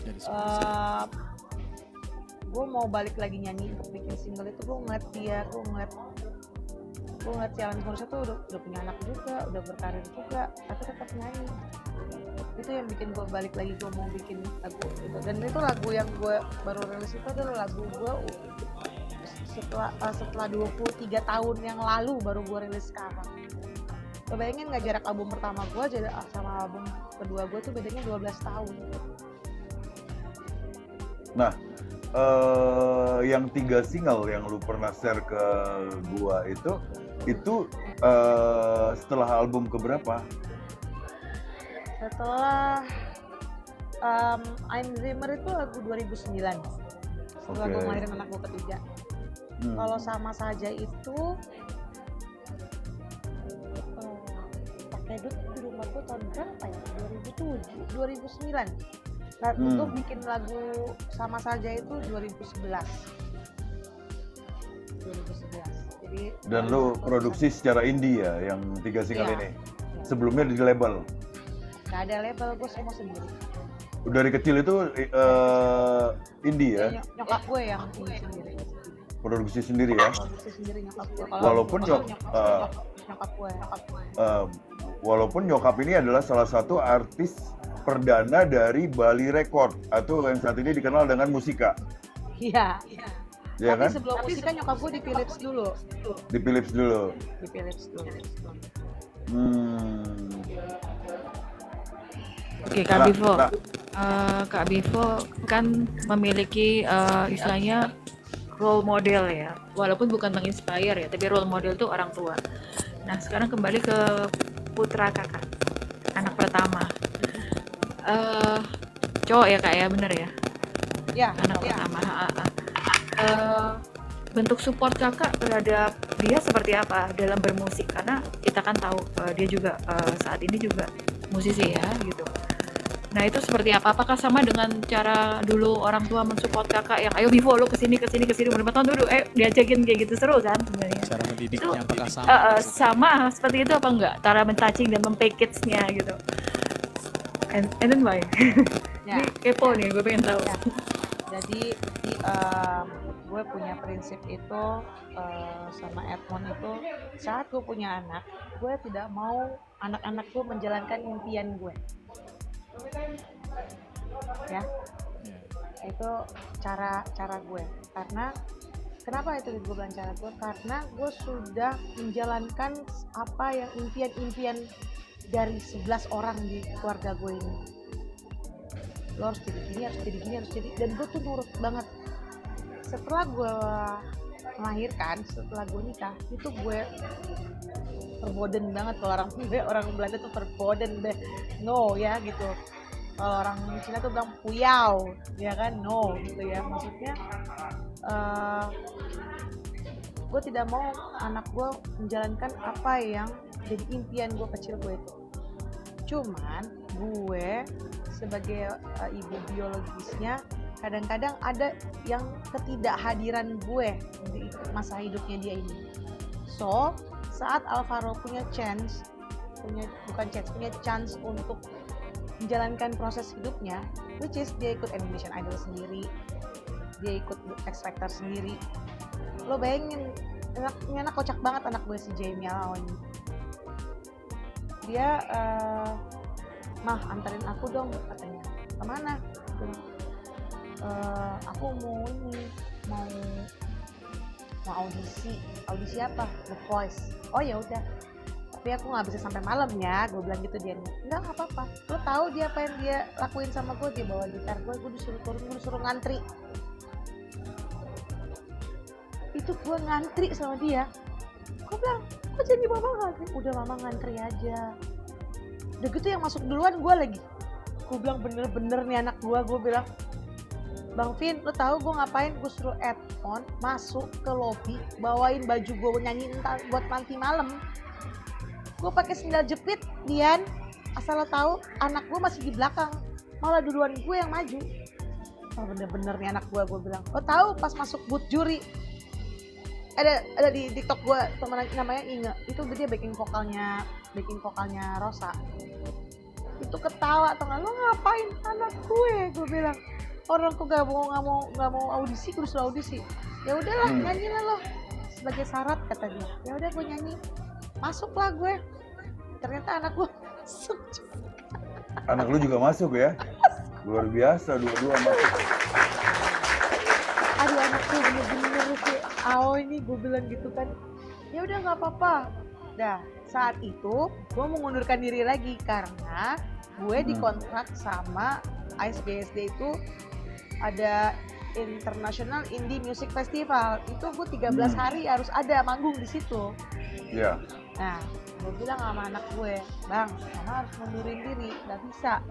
Jadi semuanya. gue mau balik lagi nyanyi untuk bikin single itu. Gue ngeliat si Alanis Morissette tuh udah punya anak juga, udah berkarir juga, tapi tetap nyanyi. Itu yang bikin gue balik lagi, gue mau bikin lagu gitu. Dan itu lagu yang gue baru rilis itu adalah lagu gue setelah 23 tahun yang lalu baru gue rilis sekarang. Lo bayangin nggak jarak album pertama gue sama album kedua gue tuh bedanya 12 tahun. Nah, yang 3 single yang lu pernah share ke gua itu setelah album keberapa? Setelah I'm Dreamer itu lagu 2009. Setelah gue ngelahirin anak gue ketiga. Kalau Sama Saja itu pakai duit di rumah gue tahun berapa ya? 2009. Nah, gue bikin lagu Sama Saja itu 2011. Jadi Dan lu produksi secara indie ya yang 3 single Iya. ini? Sebelumnya di label? nggak ada label, gue semua sendiri. Dari kecil itu indie ya? Nyokap gue yang ini sendiri. Produksi sendiri ya? Produksi sendiri nyokap gue. Walaupun nyokap gue. Walaupun nyokap ini adalah salah satu artis perdana dari Bali Record atau yang saat ini dikenal dengan Musika. Iya. Ya Tapi kan? sebelum Musika nyokap gue di Philips dulu. Di Philips dulu. Oke Kak Bivo. Kak Bivo kan memiliki istilahnya role model ya, walaupun bukan menginspire ya, tapi role model itu orang tua. Nah sekarang kembali ke putra kakak, anak pertama. Cowok ya Kak ya, bener ya? Ya, Anak pertama. Bentuk support kakak terhadap dia seperti apa dalam bermusik? Karena kita kan tahu dia juga saat ini juga musisi ya gitu. Nah itu seperti apa? Apakah sama dengan cara dulu orang tua mensupport kakak yang ayo Bivo lo kesini berapa tahun dulu, diajakin kayak gitu seru kan sebenarnya? Cara mendidiknya apakah sama? Sama seperti itu apa enggak? Cara mencacing dan mempackage-nya gitu. And then why? Ya. Ini kepo nih, gue pengen tahu. Ya. Jadi gue punya prinsip itu sama Edmond itu, saat gue punya anak, gue tidak mau anak-anak gue menjalankan impian gue. Ya, itu cara gue. Karena kenapa itu gue bilang cara gue? Karena gue sudah menjalankan apa yang impian-impian dari 11 orang di keluarga gue ini. Lo harus jadi gini, harus jadi gini, harus jadi, dan gue tuh nurut banget. Setelah gue melahirkan, setelah gue nikah, itu gue verboden banget. Kalau orang Belanda tuh verboden deh, no ya gitu. Kalau orang Cina tuh bilang puyau, ya kan, no gitu ya. Maksudnya gue tidak mau anak gue menjalankan apa yang jadi impian gue kecil gue itu. Cuman gue sebagai ibu biologisnya, kadang-kadang ada yang ketidakhadiran gue di masa hidupnya dia ini. So saat Alvaro punya chance untuk menjalankan proses hidupnya, which is dia ikut Indonesian Idol sendiri, dia ikut X Factor sendiri. Lo bayangin, anak kocak banget anak gue si Jamie Alon. Dia mah anterin aku dong katanya. Kemana? Aku mau audisi apa? The Voice. Oh ya udah, tapi aku nggak bisa sampai malam ya, gue bilang gitu. Dia nggak apa-apa. Lo tahu dia apa yang dia lakuin sama gue? Dia bawa gitar gue disuruh turun, gue disuruh ngantri. Itu gue ngantri sama dia. Gue bilang, kok jadi mama ngantri? Udah mama ngantri aja. Udah gitu yang masuk duluan gue lagi. Gue bilang bener-bener nih anak gue bilang, Bang Vin, lo tahu gue ngapain? Gue suruh Edmond masuk ke lobby, bawain baju gue nyanyi buat nanti malam. Gue pakai sendal jepit, Dian. Asal lo tahu, anak gue masih di belakang, malah duluan gue yang maju. Oh bener-bener nih anak gue bilang. Lo tahu pas masuk booth juri, ada di TikTok gue teman namanya Inge, itu dia backing vokalnya Rosa. Itu ketawa atau nggak, lo ngapain anak gue bilang. Orang kok nggak mau audisi, gue disuruh audisi. Ya udahlah, nyanyilah lo sebagai syarat kata dia. Ya udah gue nyanyi, masuklah gue. Ternyata anak gue masuk. Anak lu juga masuk ya? Luar biasa, dua-dua masuk. Aduh, anak gue bener-bener kayak ini gue bilang gitu kan. Ya udah nggak apa-apa. Dah saat itu gue mengundurkan diri lagi karena gue dikontrak sama ISBSD itu ada International Indie Music Festival. Itu gue 13 hari harus ada manggung di situ. Iya. Nah, gue bilang sama anak gue, Bang, mama harus mundurin diri, nggak bisa.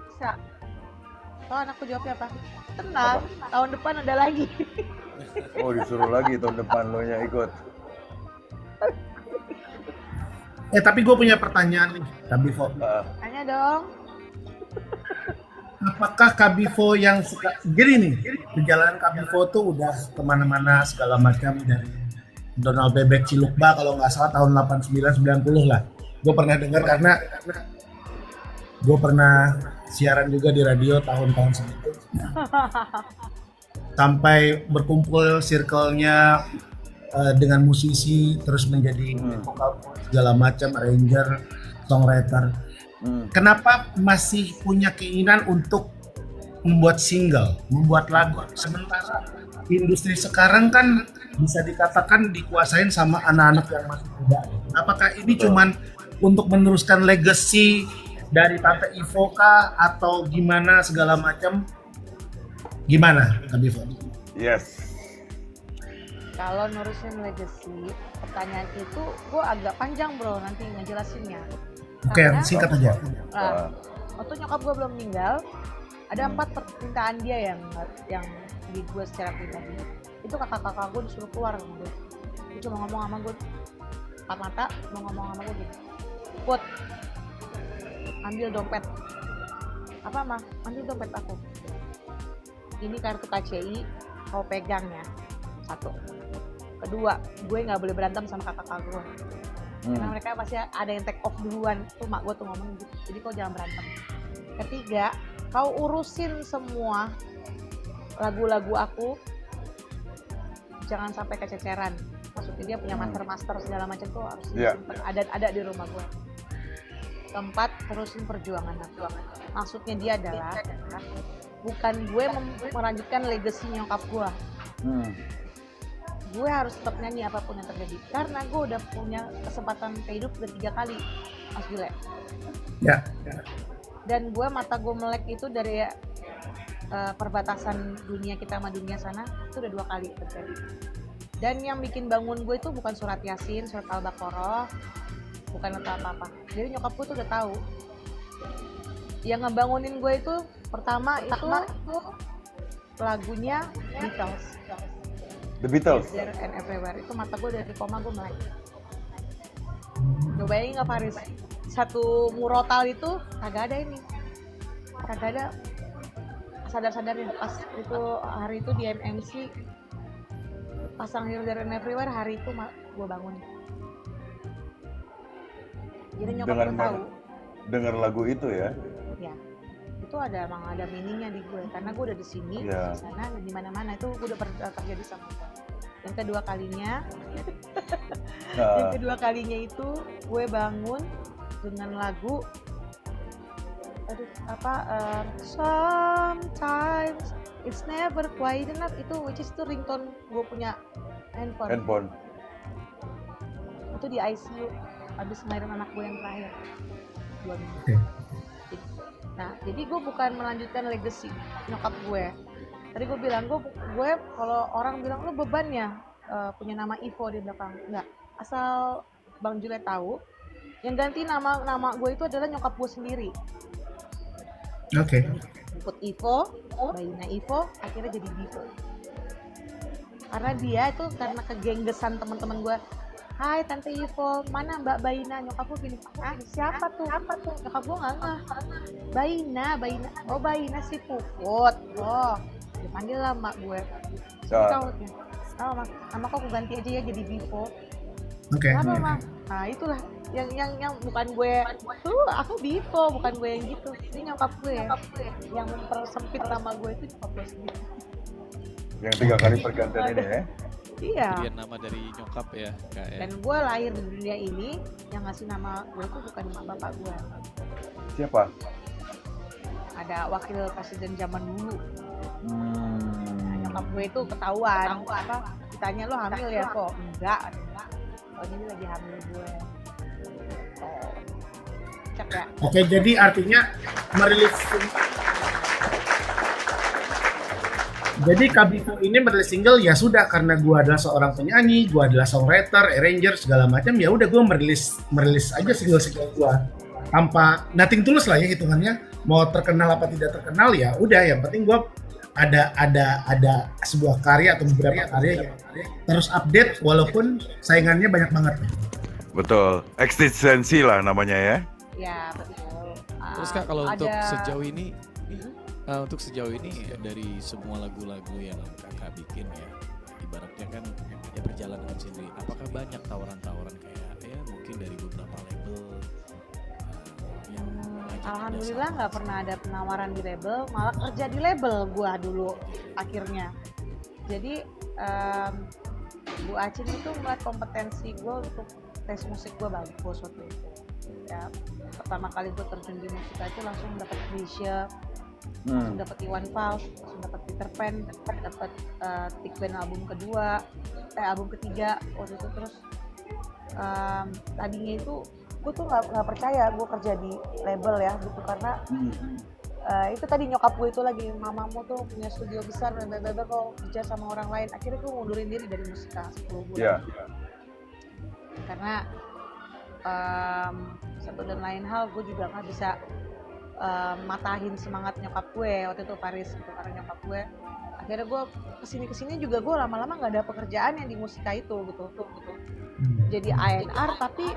Tau anakku jawabnya apa? Tenang, tahun depan ada lagi. Oh, disuruh lagi tahun depan lo nya ikut. Tapi gue punya pertanyaan nih, Kak Bivo. Tanya dong. Apakah Kak Bivo yang suka gini nih, perjalanan Kak Bivo tuh udah kemana-mana segala macam, dari Donald Bebek Cilukba kalau nggak salah tahun 89-90 lah. Gue pernah dengar karena gue pernah siaran juga di radio tahun-tahun segitu. Sampai berkumpul circle-nya dengan musisi, terus menjadi vokal segala macam, arranger, songwriter. Kenapa masih punya keinginan untuk membuat single, membuat lagu? Sementara industri sekarang kan bisa dikatakan dikuasain sama anak-anak yang masih muda. Apakah ini cuman untuk meneruskan legacy dari Tante Ivoka atau gimana segala macam? Gimana, Kak Bivo? Yes. Kalau nerusin legacy, pertanyaan itu gue agak panjang bro nanti ngejelasinnya. Oke, singkat aja. Waktu nyokap gue belum meninggal, ada 4 permintaan dia yang di gue secara pribadi. Itu kakak-kakak gue disuruh keluar sama gue. Dia cuma ngomong sama gue, empat mata, mau ngomong sama gue gitu. Put, ambil dompet. apa mah, nanti dompet aku, ini kartu KCI kau pegang ya, satu. Kedua, gue nggak boleh berantem sama kakak gue, karena mereka pasti ada yang take off duluan. Tuh mak gue tuh ngomong gitu, jadi kau jangan berantem. Ketiga, kau urusin semua lagu-lagu aku, jangan sampai kececeran. Maksudnya dia punya master segala macam tuh harus disimpan, ada di rumah gue. Keempat, terusin perjuangan aku. Maksudnya dia adalah bukan gue melanjutkan legacy nyokap gue. Gue harus tetap nyanyi apapun yang terjadi, karena gue udah punya kesempatan hidup udah 3 kali, Mas Jule. Ya. Dan gue mata gue melek itu dari perbatasan dunia kita sama dunia sana itu udah 2 kali terjadi. Dan yang bikin bangun gue itu bukan surat Yasin, surat Al-Baqarah, bukan apa-apa. Jadi nyokap gue tuh udah tahu. Yang ngebangunin gue itu pertama itu lagunya Beatles. The Beatles. There and Everywhere. Itu mata gue dari koma gue melek. Cobain nggak Faris? Satu murotal itu kagak ada ini. Kagak ada sadar-sadarnya. Pas itu hari itu di MMC pasang Here There and Everywhere, hari itu gue bangun. Jadi nyokap gue tahu. Dengar lagu itu ya. Ya. Itu emang ada meaningnya di gue, karena gue udah di sini, di sana, dan di mana-mana itu gue udah pernah terjadi sama gue. Yang kedua kalinya itu gue bangun dengan lagu Sometimes It's Never Quite Enough, itu which is itu ringtone gue punya handphone. Itu di ICU habis ngelahirin anak gue yang terakhir 2 minggu. Nah, jadi gue bukan melanjutkan legacy nyokap gue. Tadi gue bilang, gue kalau orang bilang lu beban ya punya nama Ivo di belakang. Enggak, asal Bang Jule tahu, yang ganti nama gue itu adalah nyokap gue sendiri. Oke. Put Ivo, Baina Ivo, akhirnya jadi Bivo. Karena dia itu karena kegenggesan teman-teman gue. Hai Tante Ivo, mana Mbak Baina? Nyokap gue gini, siapa tuh? Nyokap gue nggak ngeh. Baina. Oh Baina si Puput. Oh, dipanggil lah mak gue. Tahu tuh. Nama kok gue ganti aja ya jadi Bivo. Oke. Kenapa mak? Nah itulah yang bukan gue. Aku Bivo, bukan gue yang gitu. Ini nyokap gue yang mempersempit nama gue itu nyokap gue sendiri. Yang 3 kali pergantian ini ya. Iya. Bagian nama dari nyokap ya, Kak. Dan gue lahir di dunia ini, yang ngasih nama gue tuh bukan nama bapak gue. Siapa? Ada wakil presiden zaman dulu. Nyokap gue itu ketahuan. Ditanya lo hamil ya kok? Enggak. Oh ini lagi hamil gue. Oh. Cek ya. Oke, jadi artinya merilis. Jadi Kabivo ini merilis single ya sudah, karena gue adalah seorang penyanyi, gue adalah songwriter, arranger segala macam, ya udah gue merilis aja single gue tanpa nothing tulus lah ya hitungannya. Mau terkenal apa tidak terkenal ya udah, yang penting gue ada sebuah karya atau beberapa karya yang terus update walaupun saingannya banyak banget. Betul, eksistensi lah namanya ya. Ya betul. Terus Kak, kalau untuk sejauh ini dari semua lagu-lagu yang Kakak bikin ya, ibaratnya kan ya berjalan dengan sendiri. Apakah banyak tawaran-tawaran kayak ya mungkin dari beberapa label yang Alhamdulillah nggak pernah ada penawaran di label, malah kerja di label gua dulu akhirnya. Jadi Bu Acin itu melihat kompetensi gua untuk tes musik gua bagus waktu itu. Ya, pertama kali gua terjun di musik itu langsung dapat Krisya, langsung dapat Iwan Fals, langsung dapat Peter Pan, dapat Tik Band album ketiga waktu itu. Terus tadinya itu gue tuh nggak percaya gue kerja di label ya gitu, karena itu tadi nyokap gue itu lagi, mamamu tuh punya studio besar dan bebek kok kerja sama orang lain. Akhirnya gue ngundurin diri dari musika 10 bulan. Karena satu dan lain hal gue juga nggak bisa matahin semangat nyokap gue waktu itu Paris gitu, karena nyokap gue akhirnya gue kesini juga gue lama-lama nggak ada pekerjaan yang di musika itu gitu. Jadi A&R tapi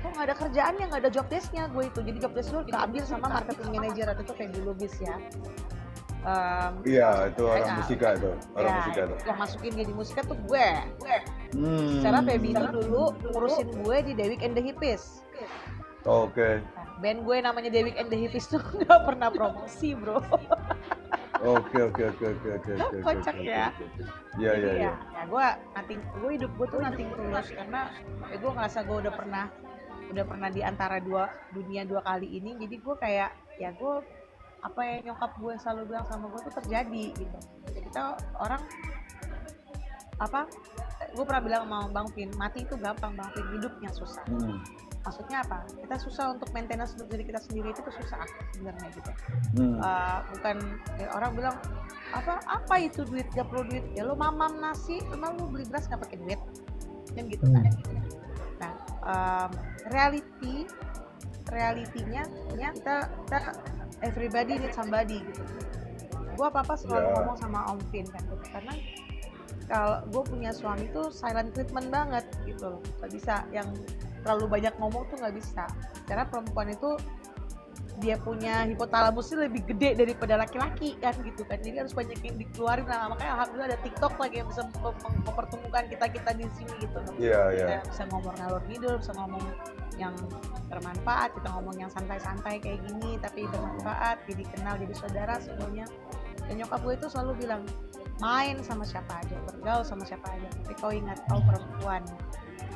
kok nggak ada kerjaannya, nggak ada job desknya gue itu. Jadi job desk gue keambil sama marketing manager atau itu kayak dulu bis ya. Iya, itu orang Nah, musika itu. Orang ya, musika itu. yang masukin dia di musika tuh gue. Secara Feby itu dulu ngurusin gue di The Week and the Hippies. Oke. Nah, band gue namanya The Week and the Hippies tuh nggak pernah promosi bro. Oke. Kocak ya. Iya. Ya gue hidup gue tuh nothing tulus karena gue ngerasa gue udah pernah di antara dunia dua kali ini. Jadi gue kayak ya gue apa yang nyokap gue selalu bilang sama gue tuh terjadi gitu. Jadi kita orang apa? Gue pernah bilang sama Bang Pin, mati itu gampang, Bang Pin, hidupnya susah. Maksudnya apa? Kita susah untuk maintenance untuk diri kita sendiri itu susah sebenarnya gitu. Bukan ya orang bilang apa itu duit, gak perlu duit. Ya lo mamam nasi, emang lo beli beras gak pakai duit, kan gitu kan. Nah, realitinya ya kita everybody need somebody gitu. Gue apa selalu ngomong sama Om Pin kan gitu. Karena kalau gue punya suami tuh silent treatment banget gitu loh, gak bisa yang terlalu banyak ngomong tuh nggak bisa. Karena perempuan itu dia punya hipotalamusnya lebih gede daripada laki-laki kan gitu kan. Jadi harus banyak yang dikeluarin. Nah, makanya alhamdulillah ada TikTok lagi yang bisa mempertemukan kita di sini gitu. Kita bisa ngomong ngalor ngidul, bisa ngomong yang bermanfaat, kita ngomong yang santai-santai kayak gini tapi bermanfaat, jadi kenal, jadi saudara semuanya. Dan nyokap gue itu selalu bilang, main sama siapa aja, bergaul sama siapa aja, tapi kau ingat kau perempuan.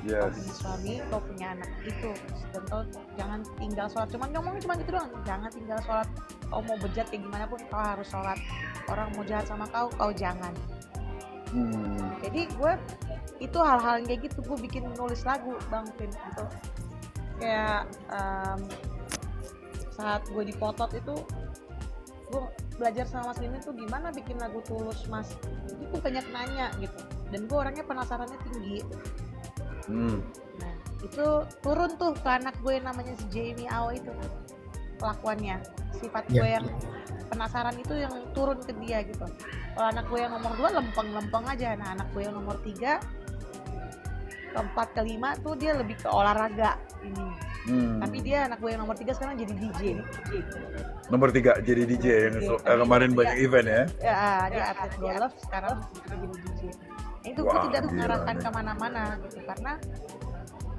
Kau punya suami, kau punya anak itu, dan kau jangan tinggal sholat. Ngomongnya cuma gitu doang, jangan tinggal sholat. Kau mau bejat kayak gimana pun kau harus sholat. Orang mau jahat sama kau jangan. Jadi gue itu hal-hal yang kayak gitu gue bikin nulis lagu Bang Pin gitu. Kayak saat gue dipotot itu gue belajar sama Mas Lini tuh gimana bikin lagu Tulus Mas. Jadi gue banyak nanya gitu, dan gue orangnya penasarannya tinggi. Nah itu turun tuh ke anak gue namanya si Jamie Awa itu kelakuannya, sifat gue yang penasaran itu yang turun ke dia gitu. Kalau anak gue yang nomor 2 lempeng-lempeng aja, nah anak gue yang nomor 3 keempat kelima tuh dia lebih ke olahraga ini. Tapi dia anak gue yang nomor 3 sekarang jadi DJ. Nomor 3 jadi DJ yang kemarin banyak event ya. Ya dia atlet golf sekarang jadi DJ. Itu gue tidak mengarahkan kemana-mana gitu karena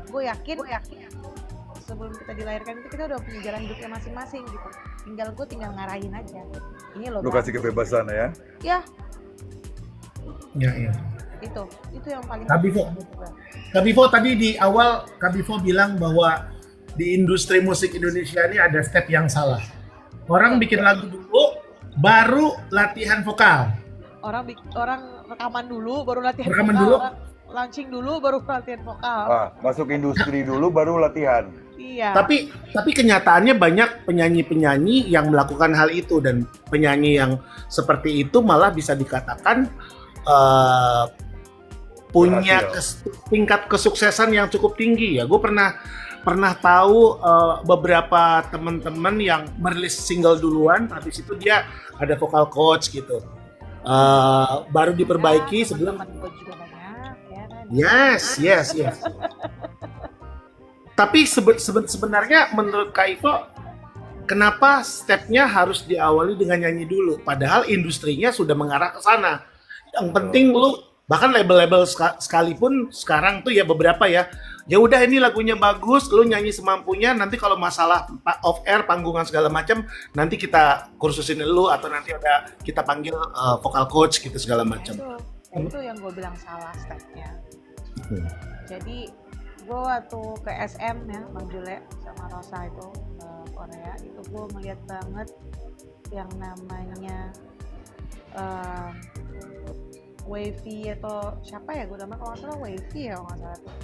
gue yakin sebelum kita dilahirkan itu kita udah punya jalan hidupnya masing-masing gitu. Tinggal ngarahin aja. Ini loh. Lu kasih kebebasan ya? Ya. Iya. Itu yang paling. Kak Bifo tadi di awal Kak Bifo bilang bahwa di industri musik Indonesia ini ada step yang salah. Orang bikin lagu dulu, baru latihan vokal. Orang rekaman dulu, baru latihan Rekaman vokal. dulu. Launching dulu, baru latihan vokal. Masuk industri dulu baru latihan. Iya. Tapi kenyataannya banyak penyanyi-penyanyi yang melakukan hal itu, dan penyanyi yang seperti itu malah bisa dikatakan punya tingkat kesuksesan yang cukup tinggi ya. Gue pernah tahu beberapa teman-teman yang merilis single duluan, habis itu dia ada vocal coach gitu. Baru diperbaiki sebelum. Teman-teman juga banyak, ya kan? Yes. Tapi sebenarnya menurut Kak Ivo, kenapa stepnya harus diawali dengan nyanyi dulu? Padahal industrinya sudah mengarah ke sana. Yang penting lu, bahkan label-label sekalipun sekarang tuh ya beberapa ya udah ini lagunya bagus, lu nyanyi semampunya, nanti kalau masalah off air, panggungan segala macam, nanti kita kursusin lu atau nanti ada kita panggil vocal coach gitu segala macam. Itu yang gue bilang salah stepnya. Jadi gue waktu ke SM ya, Bang Jule sama Rosa itu Korea, itu gue ngeliat banget yang namanya Wavy atau siapa ya, gue namanya kalau nggak salah Wavy ya kalau nggak salah tuh.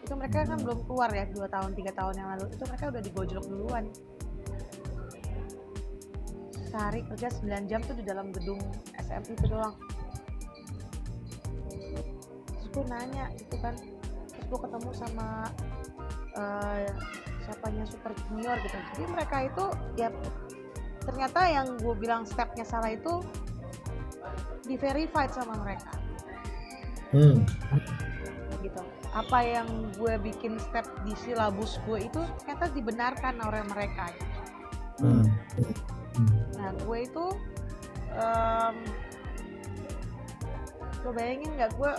Itu mereka kan belum keluar ya 2 tahun 3 tahun yang lalu, itu mereka udah digojlok duluan. Sehari kerja 9 jam tuh di dalam gedung SM itu doang. Terus gue nanya gitu kan, terus gue ketemu sama siapanya Super Junior gitu. Jadi mereka itu ya ternyata yang gue bilang stepnya salah itu di verified sama mereka. gitu. Apa yang gue bikin step di silabus gue itu ternyata dibenarkan oleh mereka. Hmm. Nah gue itu lo bayangin nggak, gue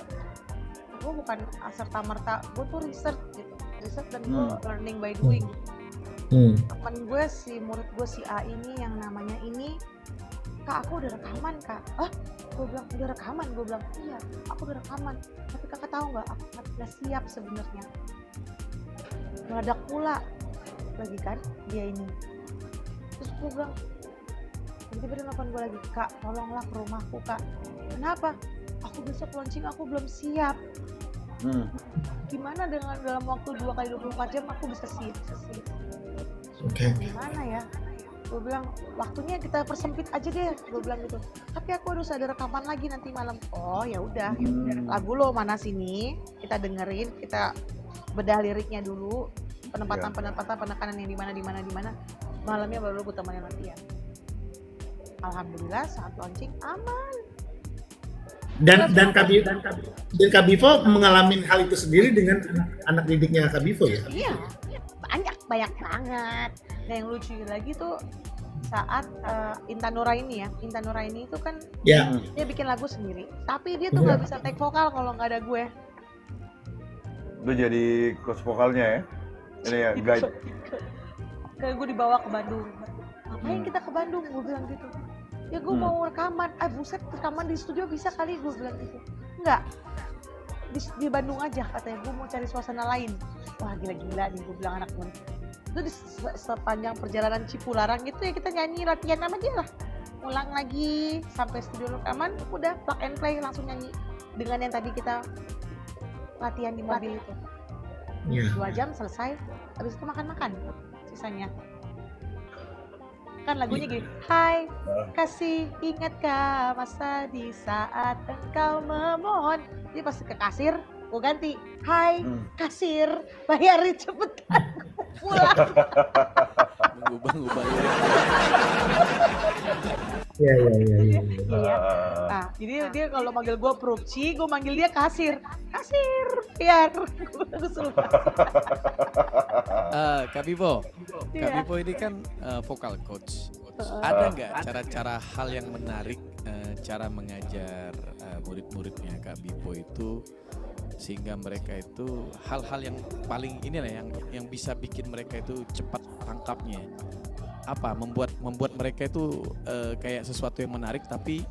bukan serta merta, gue tuh riset dan gue learning by doing. Temen gue murid gue si A ini yang namanya ini, kak aku udah rekaman kak. Gue bilang udah rekaman, gue bilang iya aku udah rekaman, tapi kakak tahu nggak aku nggak siap sebenarnya. Meledak pula lagi kan dia ini. Terus gue bilang, tiba-tiba dia nelfon gue lagi, kak tolonglah ke rumahku kak. Kenapa? Aku besok launching, aku belum siap. Gimana dengan dalam waktu 2x24 jam aku bisa siap? Oke. Gimana ya? Gue bilang waktunya kita persempit aja deh, gue bilang gitu. Tapi aku harus ada rekaman lagi nanti malam. Oh ya udah, lagu lo mana sini, kita dengerin, kita bedah liriknya dulu, penempatan penekanan yang di mana. Malamnya baru gue temenin latihan. Alhamdulillah saat launching aman. Dan Kak Bivo mengalami hal itu sendiri dengan anak didiknya Kak Bivo ya? Iya, banyak banget. Nah yang lucu lagi tuh saat Intan Nuraini itu kan dia bikin lagu sendiri, tapi dia tuh nggak bisa take vokal kalau nggak ada gue. Lu jadi coach vokalnya ya? Ini ya, guide. Kayak gue dibawa ke Bandung. Ngapain kita ke Bandung? Gue bilang gitu. Ya gue mau rekaman. Buset, rekaman di studio bisa kali, gue bilang gitu. Enggak. Di Bandung aja katanya, gue mau cari suasana lain. Wah gila-gila nih, gue bilang anak gue. Itu di sepanjang perjalanan Cipularang itu ya kita nyanyi latihan sama dia lah. Ulang lagi sampai studio rekaman, udah plug and play langsung nyanyi dengan yang tadi kita latihan di mobil itu. 2 jam selesai, habis itu makan-makan sisanya. Kan lagunya gini, hai kasih ingatkah masa di saat engkau memohon. Jadi pas ke kasir, gue ganti, hai kasir bayarin cepetan pulang. Mengubah-ubah Iya. Iya. Nah, jadi dia kalau manggil gue Prupci, gue manggil dia kasir biar gue suruh Kak Bivo Iya. ini kan vokal coach. Ada nggak cara-cara hal yang menarik cara mengajar murid-muridnya Kak Bivo itu sehingga mereka itu hal-hal yang paling inilah yang bisa bikin mereka itu cepat tangkapnya? Apa membuat mereka itu kayak sesuatu yang menarik tapi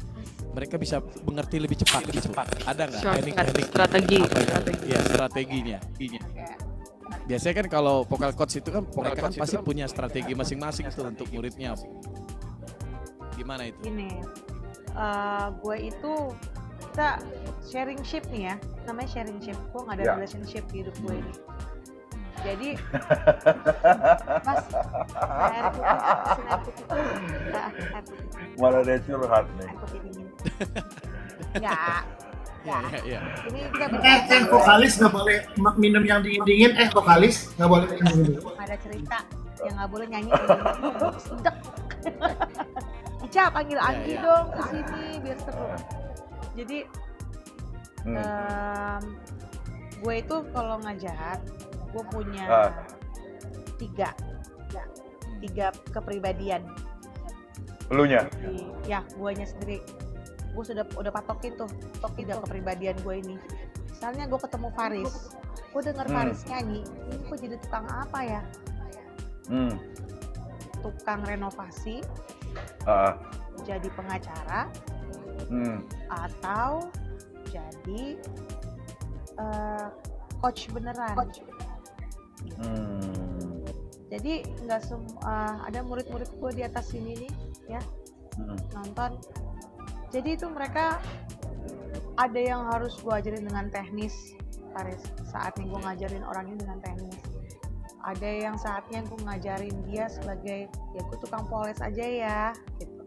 mereka bisa mengerti lebih cepat gitu. Ada nggak teknik-teknik strategi. Ya strateginya. Biasanya kan kalau vocal coach itu kan pasti punya strategi masing-masing tuh untuk muridnya. Gimana itu? Ini gue itu kita sharing ship nih ya, namanya sharing ship. Gue nggak ada relationship di hidup gue ini. Jadi mas air putih Malah dia curhat nih. air putih dingin. Enggak. Iya. Ini kita Vokalis nggak boleh minum yang dingin. Vokalis nggak boleh minum dingin. ada cerita yang nggak boleh nyanyi. Sedek. Ica panggil Anggi dong ke sini biar seru. Jadi gue itu kalau ngajar, gue punya tiga kepribadian. Elunya? Ya, guanya sendiri. Gue udah patokin tuh tiga kepribadian gue ini. Misalnya gue ketemu Faris, gue denger Faris nyanyi, ini gue jadi tukang apa ya? Tukang renovasi, jadi pengacara, atau jadi coach beneran. Jadi nggak semua ada murid-murid gue di atas sini nih ya nonton. Jadi itu mereka ada yang harus gue ajarin dengan teknis, Faris. Saatnya gue ngajarin orang ini dengan teknis. Ada yang saatnya gue ngajarin dia sebagai ya gue tukang poles aja ya, gitu.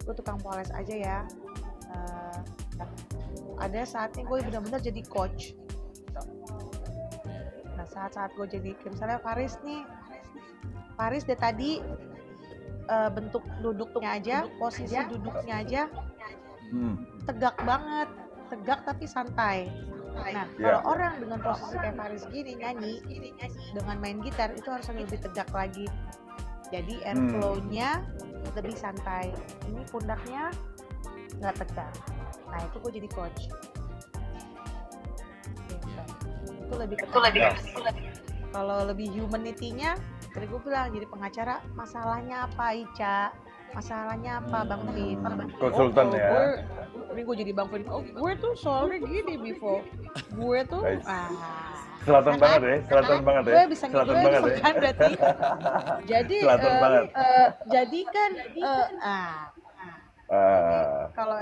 Gue tukang poles aja ya. Ada saatnya gue benar-benar jadi coach. Nah saat-saat gue jadi misalnya Faris dari tadi bentuk duduknya aja, posisi duduknya aja tegak banget, tegak tapi santai. Nah, Ya. kalau orang dengan posisi kayak Faris gini nyanyi dengan main gitar itu harus lebih tegak lagi. Jadi airflow-nya lebih santai. Ini pundaknya nggak tegak. Nah, itu gue jadi coach. Itu lebih ketat. Kalau lebih humanity-nya, tadi gue bilang jadi pengacara, masalahnya apa Ica? Masalahnya apa Bang Vin? Konsultan ya. Ini gue jadi Bang Vin. Oh, gue tuh soalnya gini before. Gue tuh Nice. kan? Selatan banget ya, selatan banget ya. Gue bisa Selatan ngikutin banget ya. kan berarti. Jadi Selatan banget. jadi kan Ah. kalau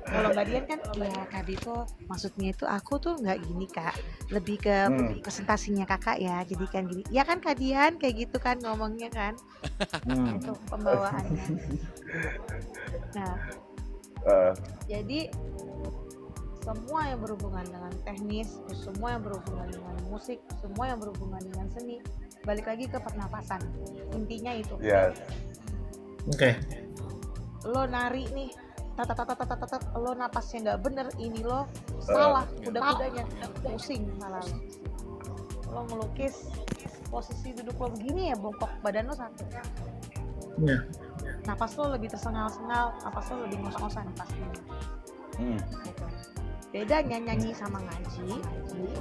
kalau Mbak Dian kan ya Kak Bito maksudnya itu aku tuh nggak gini Kak, lebih ke presentasinya Kakak ya, jadi kan gini ya kan Kak Dian kayak gitu kan ngomongnya kan. Itu pembawaannya. Nah jadi semua yang berhubungan dengan teknis, semua yang berhubungan dengan musik, semua yang berhubungan dengan seni, balik lagi ke pernapasan, intinya itu. Yes. Oke. Lo nari nih lo napasnya nggak bener, ini lo salah, kuda-kudanya pusing malah lo ngelukis posisi duduk lo begini ya, bongkok badan lo satu, napas lo lebih tersengal-sengal, napas lo lebih ngos-ngosan pastinya. Gitu. Bedanya nyanyi sama ngaji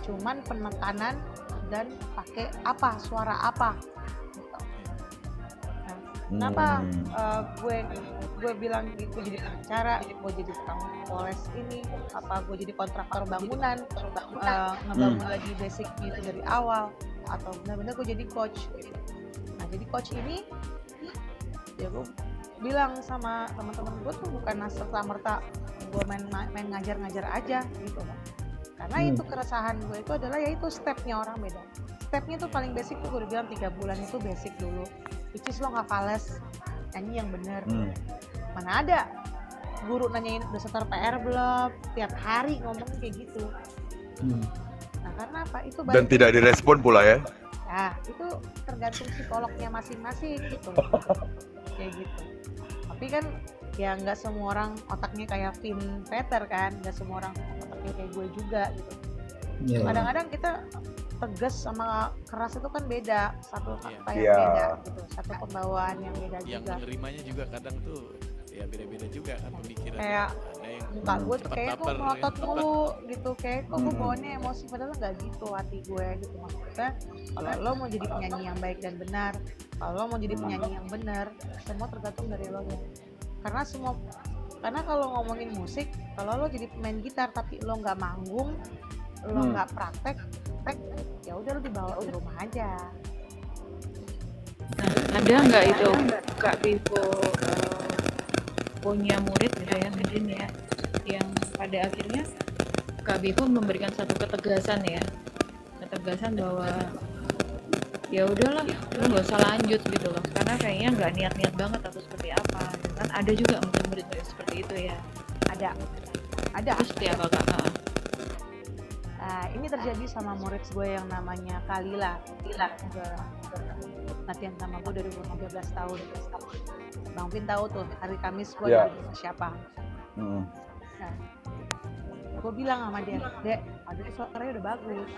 cuman penekanan dan pakai apa, suara apa. Kenapa gue bilang gue jadi pengacara, gue jadi tukang poles ini, apa gue jadi kontraktor bangunan, ngebangun lagi basicnya itu dari awal, atau benar-benar gue jadi coach. Nah jadi coach ini ya gue bilang sama teman-teman gue tuh bukan serta-merta gue main ngajar-ngajar aja gitu kan. Karena itu keresahan gue itu adalah yaitu stepnya orang beda. Stepnya tuh paling basic tuh gue udah bilang 3 bulan itu basic dulu. Which is lo gak fales, nyanyi yang bener. Mana ada guru nanyain udah setor PR belum, tiap hari ngomong kayak gitu. Nah karena apa? Itu Dan tidak direspon pula ya. Ya itu tergantung psikolognya masing-masing gitu. Kayak gitu. Tapi kan ya nggak semua orang otaknya kayak Vin Peter kan, nggak semua orang otaknya kayak gue juga gitu. Kadang-kadang kita tegas sama keras itu kan beda, satu kata yang beda gitu, satu pembawaan yang beda yang juga. Yang menerimanya juga kadang tuh ya beda-beda juga kan pemikiran. Kayak muka gue tuh kayak kok melotot ya. mulu gitu, kayak kok gue bawaannya emosi, padahal nggak gitu hati gue gitu. Maksudnya kalau lo mau jadi penyanyi yang baik dan benar, kalau lo mau jadi penyanyi yang benar, semua tergantung dari lo ya. Karena kalau ngomongin musik, kalau lo jadi pemain gitar tapi lo nggak manggung, lo nggak praktek, ya udah lo dibawa di rumah aja. Nah, ada nggak itu Kak Vivo punya murid gitu ya mungkin ya, yang pada akhirnya Kak Vivo memberikan satu ketegasan bahwa ya udahlah lu nggak usah lanjut gitu loh, karena kayaknya nggak niat banget atau seperti apa kan. Ada juga mungkin murid-murid seperti itu ya. Ada Terus seperti apa Kak? Nah, ini terjadi sama murid gue yang namanya Kalila. Udah latihan sama gue dari umur 15 tahun. Bang Vin tahu tuh hari Kamis gue lagi sama siapa. Nah, gue bilang sama dia, Dek, adanya suaranya udah bagus.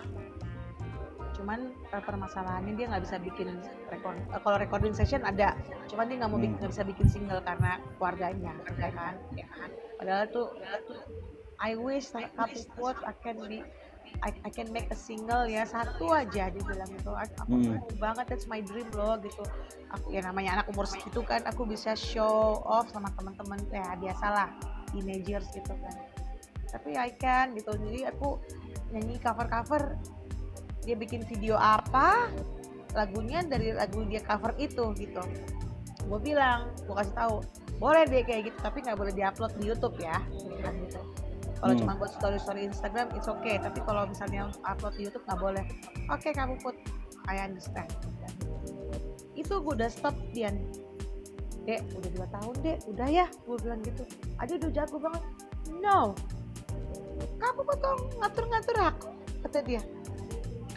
Cuman permasalahannya dia nggak bisa bikin kalau recording session ada, cuman dia nggak bisa bikin single karena keluarganya, ya kan? Padahal tuh I wish satu quote I can make a single ya, satu aja dia bilang gitu. Aku mau banget, that's my dream loh gitu. Aku ya namanya anak umur segitu kan, aku bisa show off sama teman-teman ya biasalah teenagers gitu kan. Tapi I can gitu, jadi aku nyanyi cover, dia bikin video apa, lagunya dari lagu dia cover itu gitu. Gue bilang, gue kasih tahu, boleh deh kayak gitu, tapi nggak boleh diupload di YouTube ya, gitu. Kalau cuma buat story Instagram, it's okay. Tapi kalau misalnya upload di YouTube nggak boleh. Oke, kamu put, I understand. Itu gue udah stop Dian. Dek, udah 2 tahun dek, udah ya, gue bilang gitu. Aduh udah jago banget. No, kamu potong ngatur-ngatur aku, kata dia.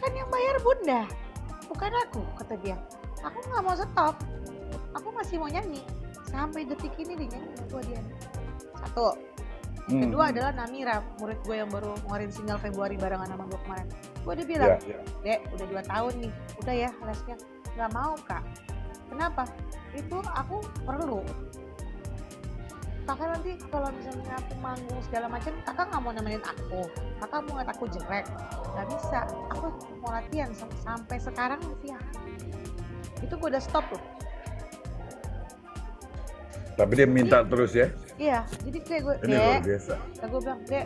Kan yang bayar bunda, bukan aku, kata dia. Aku nggak mau stop, aku masih mau nyanyi. Sampai detik ini dia nyanyi sama gue Dian. Satu. Yang kedua Hmm. adalah Namira, murid gue yang baru ngeluarin single Februari barengan sama gue kemarin. Gue udah bilang, Ya, ya. Dek, udah 2 tahun nih, udah ya lesnya. Nggak mau kak. Kenapa? Itu aku perlu. Kakak nanti kalau misalnya aku manggung segala macam, kakak nggak mau nemenin aku. Kakak mau ngeliat aku jelek. Nggak bisa. Aku mau latihan sampai sekarang latihan. Itu gue udah stop loh. Tapi dia minta terus ya. Iya, jadi kayak gue, Ini luar Dek, biasa. gue bilang, Dek,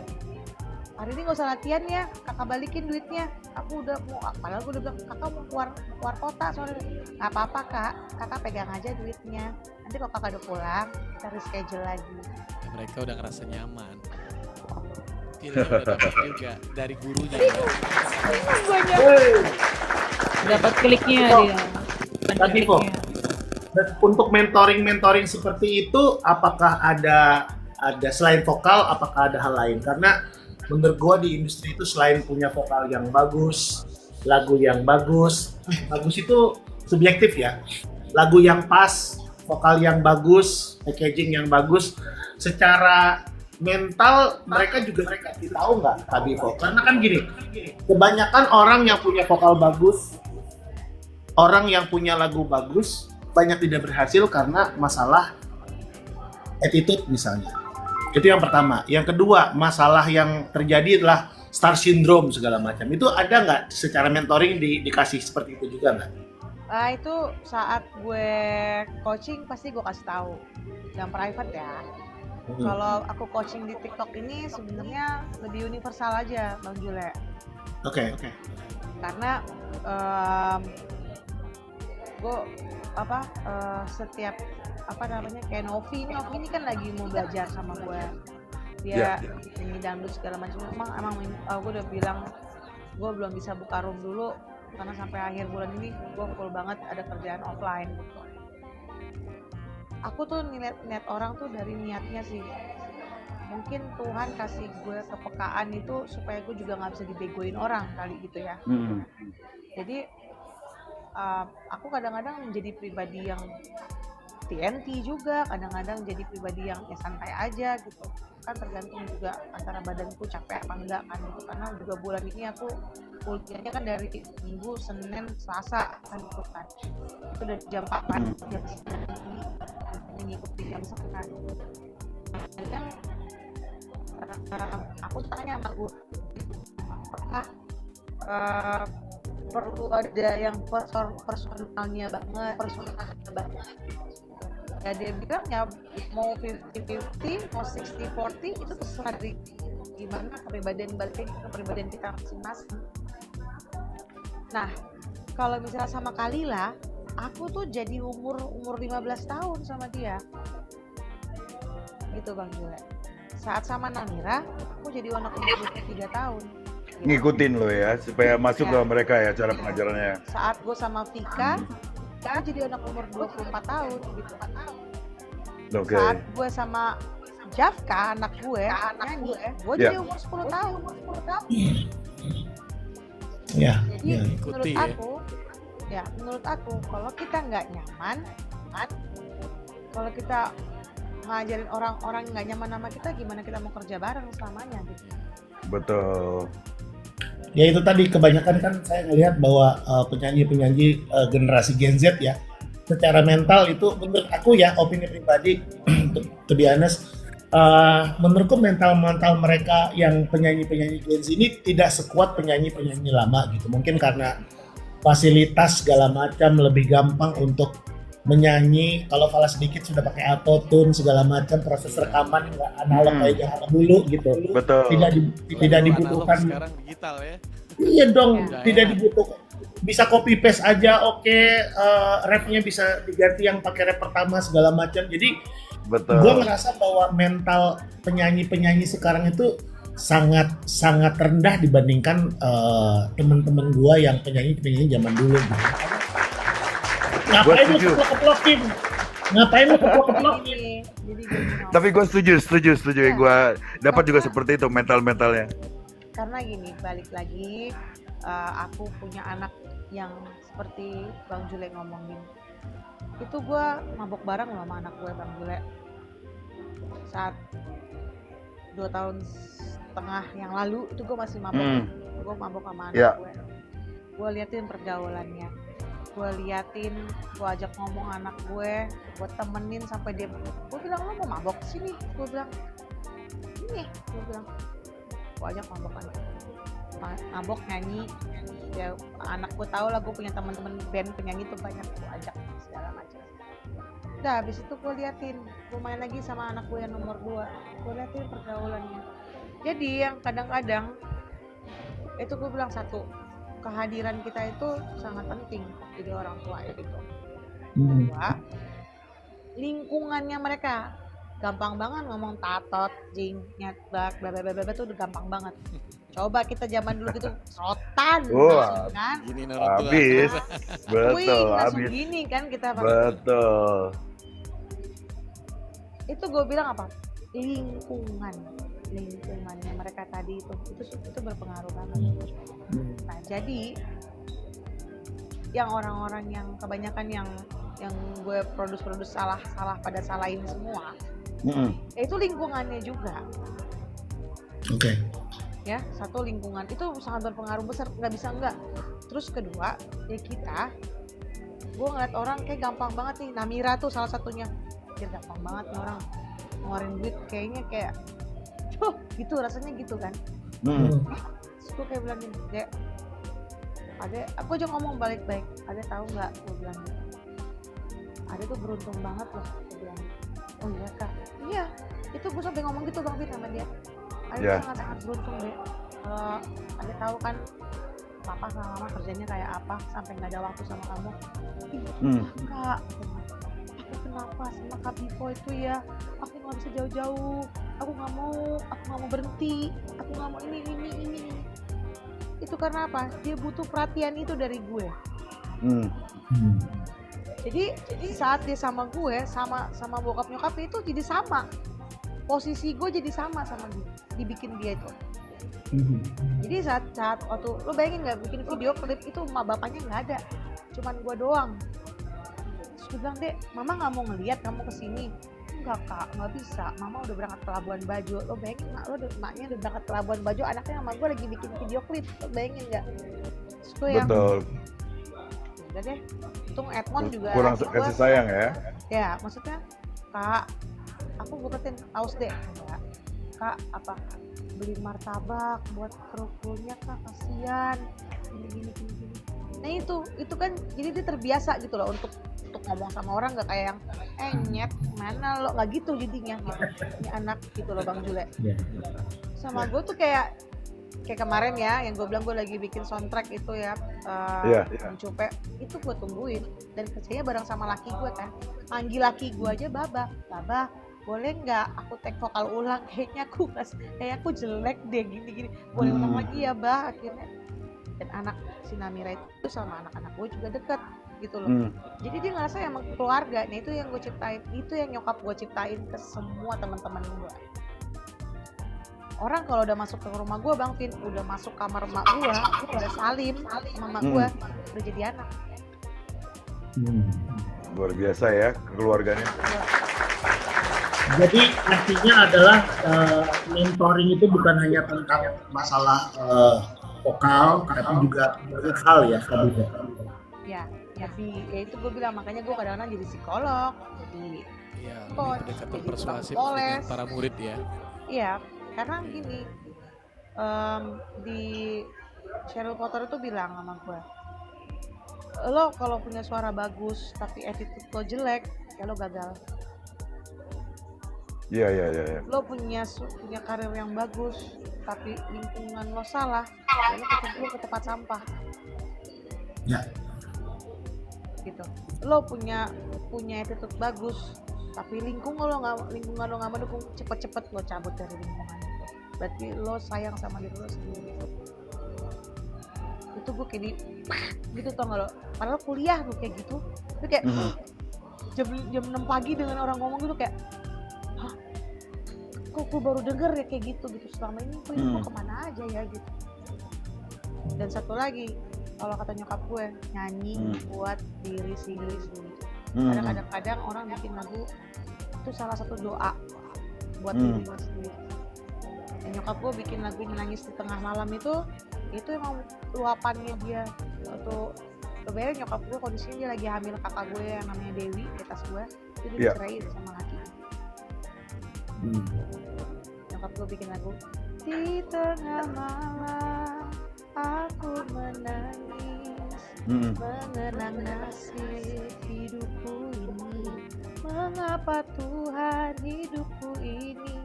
hari ini gak usah latihan ya, kakak balikin duitnya. Aku udah mau, padahal gue udah bilang, kakak mau keluar kota soalnya. Gak apa-apa kak, kakak pegang aja duitnya. Nanti kalau kakak udah pulang, kita reschedule lagi. Ya, mereka udah ngerasa nyaman. Feelnya udah dapet juga dari gurunya. Ya. Dapat kliknya Oh, dia. Dapat tadi kok. kliknya. Dan untuk mentoring seperti itu, apakah ada selain vokal, apakah ada hal lain? Karena menurut gua di industri itu selain punya vokal yang bagus, lagu yang bagus itu subjektif ya. Lagu yang pas, vokal yang bagus, packaging yang bagus, secara mental mereka tahu nggak Kak Bivo? Karena kan gini, kebanyakan orang yang punya vokal bagus, orang yang punya lagu bagus, banyak tidak berhasil karena masalah attitude misalnya. Itu yang pertama. Yang kedua, masalah yang terjadi adalah star syndrome segala macam. Itu ada nggak secara mentoring dikasih seperti itu juga nggak? Itu saat gue coaching pasti gue kasih tahu. Yang private ya. Kalau aku coaching di TikTok ini sebenarnya lebih universal aja, Bang Jule. Oke. Karena gue setiap kayak Novi ini kan lagi mau belajar sama gue, dia nyanyi dangdut segala macam. Emang gue udah bilang gue belum bisa buka room dulu karena sampai akhir bulan ini gue full banget ada kerjaan offline gitu. Aku tuh niat orang tuh dari niatnya sih. Mungkin Tuhan kasih gue kepekaan itu supaya gue juga nggak bisa dibegoin orang kali gitu ya. Jadi aku kadang-kadang menjadi pribadi yang TNT juga, kadang-kadang jadi pribadi yang ya santai aja gitu. Kan tergantung juga antara badanku capek apa enggak kan gitu. Karena juga bulan ini aku kuliahnya kan dari Minggu, Senin, Selasa kan gitu kan. Itu dari jam 4 jam 9 ngikutin jam 9. Kadang aku tanya sama gue, apakah perlu ada yang personalnya banget. Ya dia bilang ya mau 50-50, mau 60-40 itu terserah dari gimana kepribadian kita masing-masing. Nah, kalau misalnya sama Kalila, aku tuh jadi umur 15 tahun sama dia. Gitu Bang Jule. Saat sama Namira, aku jadi anak umur 23 tahun. Gitu. Ngikutin lo ya supaya masuk ke mereka ya cara pengajarannya. Saat gue sama Vika, kan jadi anak umur 24 tahun gitu. Oke. Saat gue sama Jafka, anak gue jadi umur 10 tahun. Ya. Jadi Ikuti, menurut aku kalau kita nggak nyaman, kalau kita ngajarin orang-orang nggak nyaman sama kita, gimana kita mau kerja bareng selamanya gitu. Betul. Ya itu tadi kebanyakan kan saya ngelihat bahwa penyanyi-penyanyi generasi Gen Z ya, secara mental itu menurut aku ya opini pribadi, to be honest, menurutku mental mereka yang penyanyi-penyanyi Gen Z ini tidak sekuat penyanyi-penyanyi lama gitu. Mungkin karena fasilitas segala macam lebih gampang untuk menyanyi. Kalau falas sedikit sudah pakai autotune segala macam, proses rekaman nggak analog kayak zaman dulu gitu. Betul. Tidak dibutuhkan. Sekarang digital ya. Iya dong, Ya. tidak dibutuhkan. Bisa copy paste aja, oke, rapnya bisa diganti yang pakai rap pertama segala macam. Jadi Betul. gue ngerasa bahwa mental penyanyi sekarang itu sangat rendah dibandingkan teman-teman gue yang penyanyi zaman dulu. Ngapain lu keplok-keplokin? Jadi gini, Tapi gue setuju. Ya. Gue dapat juga Karena- seperti itu mentalnya. karena gini, balik lagi, aku punya anak yang seperti Bang Jule ngomongin. Itu gue mabok bareng loh sama anak gue, Bang Jule. Saat 2 tahun setengah yang lalu itu gue masih mabok. Gue mabok sama anak Ya. gue liatin pergaulannya, gue ajak ngomong anak gue temenin sampai dia, gue bilang lo mau mabok sini, gue bilang ini, gue ajak mabok nyanyi, ya anak gue tahu lah gue punya teman-teman band penyanyi tuh banyak, gue ajak segala macam. Udah habis itu gue liatin, gue main lagi sama anak gue yang nomor 2, gue liatin pergaulannya. Jadi yang kadang-kadang itu gue bilang satu, kehadiran kita itu sangat penting jadi orang tua itu. Kedua, lingkungannya mereka gampang banget ngomong tatot, jing, nyetlak, bla bla bla tuh udah gampang banget. Coba kita zaman dulu gitu serotan, langsung kan? Gini orang tua. Habis. Betul, Langsung habis. gini kan kita. Betul. Itu gue bilang apa? Lingkungannya mereka tadi itu berpengaruh banget. Nah jadi yang orang-orang yang kebanyakan yang gue produce salah pada salahin semua, itu lingkungannya juga. Oke. Ya satu, lingkungan itu sangat berpengaruh besar, nggak bisa enggak. Terus kedua ya kita, gue ngeliat orang kayak gampang banget nih, Namira tuh salah satunya, dia gampang banget nih orang ngeluarin duit kayaknya kayak gitu, rasanya gitu kan. Terus gue kayak bilang gini, Dek, aku aja ngomong baik-baik, Ade tahu nggak, gue bilang gitu, Ade tuh beruntung banget loh, gue bilang. Oh iya kak, iya itu gue sampai ngomong gitu Bang Fit sama dia, Ade sangat beruntung deh. Ade tahu kan papa sama mama kerjanya kayak apa sampai nggak ada waktu sama kamu. Kak, aku kenapa sama Kak Bivo itu ya, aku nggak bisa jauh-jauh, aku nggak mau berhenti, aku nggak mau ini. Itu karena apa? Dia butuh perhatian itu dari gue. Jadi saat dia sama gue, sama bokap nyokap itu jadi sama. Posisi gue jadi sama dia, dibikin dia itu. Jadi saat waktu lo bayangin nggak, bikin video klip itu emak bapaknya nggak ada, cuman gue doang. Terus gue bilang, Dek, mama nggak mau ngeliat kamu kesini. Enggak kak, nggak bisa, mama udah berangkat ke Labuan Bajo. Lo bayangin maknya udah berangkat ke Labuan Bajo, anaknya sama gue lagi bikin video klip, lo bayangin nggak? Terus gue yang Betul. udah deh, untung Edmond juga Kurang kasih sayang ya. ya, maksudnya kak, aku buketin aus deh, enggak kak, apa beli martabak buat kerupuknya kak, kasihan gini. Nah itu kan jadi dia terbiasa gitu loh untuk ngomong sama orang, nggak kayak yang nyet mana lo, nggak gitu jadinya gitu. Ini anak gitu loh Bang Jule. Sama gue tuh kayak kemarin ya yang gue bilang gue lagi bikin soundtrack itu ya, Mencupe itu gue tungguin dan kerjanya bareng sama laki gue kan, manggil laki gue aja baba boleh nggak aku take vokal ulang, kayaknya aku jelek deh gini boleh ulang lagi ya bah. Akhirnya dan anak si Namira itu sama anak-anak gue juga deket gitu loh. Jadi dia ngerasa emang keluarga. Nah itu yang gue ciptain, itu yang nyokap gue ciptain ke semua teman-teman gue. Orang kalau udah masuk ke rumah gue Bang Vin, udah masuk kamar emak gue, udah salim sama emak gue, udah jadi anak. Luar biasa ya keluarganya. Jadi artinya adalah mentoring itu bukan hanya tentang masalah vokal, tapi juga banyak hal ya, Kak. Ya itu gue bilang, makanya gue kadang-kadang jadi psikolog, jadi coach, pendekatan jadi persuasif poles dengan para murid ya. Iya, karena gini, di Cheryl Potter itu bilang sama gue, lo kalau punya suara bagus tapi attitude lo jelek, ya lo gagal. Iya. Lo punya karir yang bagus tapi lingkungan lo salah, ya lo ke tempat sampah. Ya. Gitu. Lo punya attitude bagus tapi lingkungan lo nggak mendukung, cepet lo cabut dari lingkungan itu. Berarti lo sayang sama diri lo sendiri. Itu gue kayak gitu, tau gak lo, padahal kuliah lo kayak gitu, itu kayak jam 6 pagi dengan orang ngomong gitu kayak, hah, kok gue baru denger ya kayak gitu selama ini gue mau kemana aja ya gitu. Dan satu lagi, kalau kata nyokap gue, nyanyi buat diri sendiri. Kadang-kadang orang bikin lagu itu salah satu doa buat diri lo sendiri. Nyokap gue bikin lagunya Nangis di Tengah Malam itu emang luapannya dia. Waktu kebayang nyokap gue kondisinya dia lagi hamil kakak gue yang namanya Dewi di atas gue, itu dia Iya. diceraiin sama laki. Hmm. Nyokap gue bikin lagu di tengah malam aku menangis mengenang nasib hidupku ini, mengapa Tuhan hidupku ini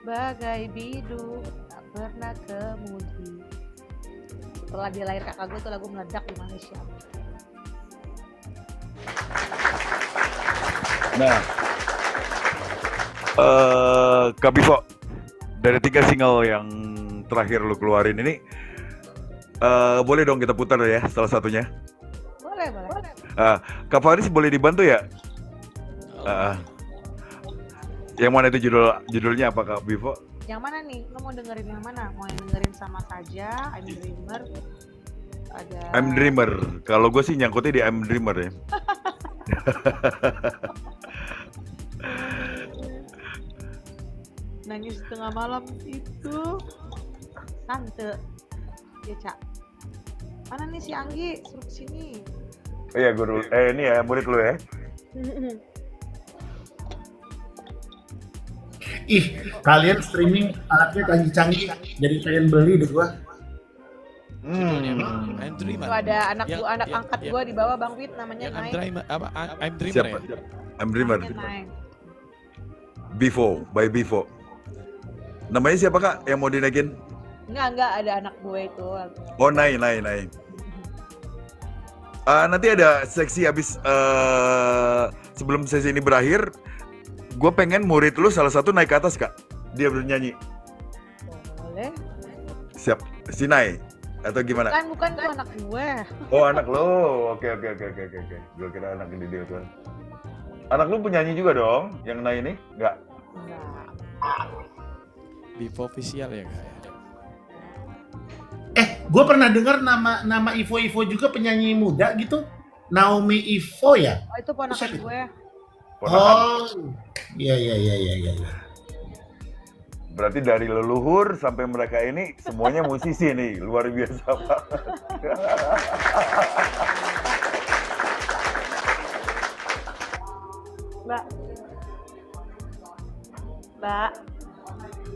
bagai biduk tak pernah kemudi. Setelah dia lahir kakak gue tuh lagu meledak di Malaysia. Nah, Kak Bifo, dari 3 single yang terakhir lu keluarin ini, boleh dong kita putar ya salah satunya. Boleh. Kak Faris boleh dibantu ya? Yang mana itu judulnya apa Kak Bifo? Yang mana nih? Lo mau dengerin yang mana? Mau yang dengerin sama saja, I'm Dreamer, ada I'm Dreamer. Kalau gue sih nyangkutnya di I'm Dreamer ya. Nangis Tengah Malam itu tante ya Cak. Mana nih si Anggi? Suruh kesini. Iya guru. Ini ya murid lu ya. Ih, kalian streaming alatnya canggih-canggih, jadi pengen beli deh gua. I'm Dreamer. Itu ada anak Yang- gua, anak yang- angkat yang- gua di bawah Bang Wit namanya Yang I'm Naik. Dreamer apa? I'm Dreamer Siapa? ya. I'm Dreamer. Namanya Naik. Bifo, by Bifo. Namanya siapa Kak yang mau dinaikin? Enggak ada anak gue itu. Oh, Nai. Nanti ada seksi habis sebelum sesi ini berakhir, gue pengen murid lu salah satu naik ke atas Kak. Dia bernyanyi. Boleh. Siap. Si Nai atau gimana? Bukan itu anak gue. Oh, anak lo. Oke. Gue kira anak ini dia tuh. Anak lu penyanyi juga dong, yang Nai ini? Enggak. Enggak. Bifo official ya Kak. Gue pernah dengar nama Ivo juga penyanyi muda gitu. Naomi Ivo ya? Oh itu ponakan gue. Ponakan. Oh, iya. Berarti dari leluhur sampai mereka ini semuanya musisi nih, luar biasa banget.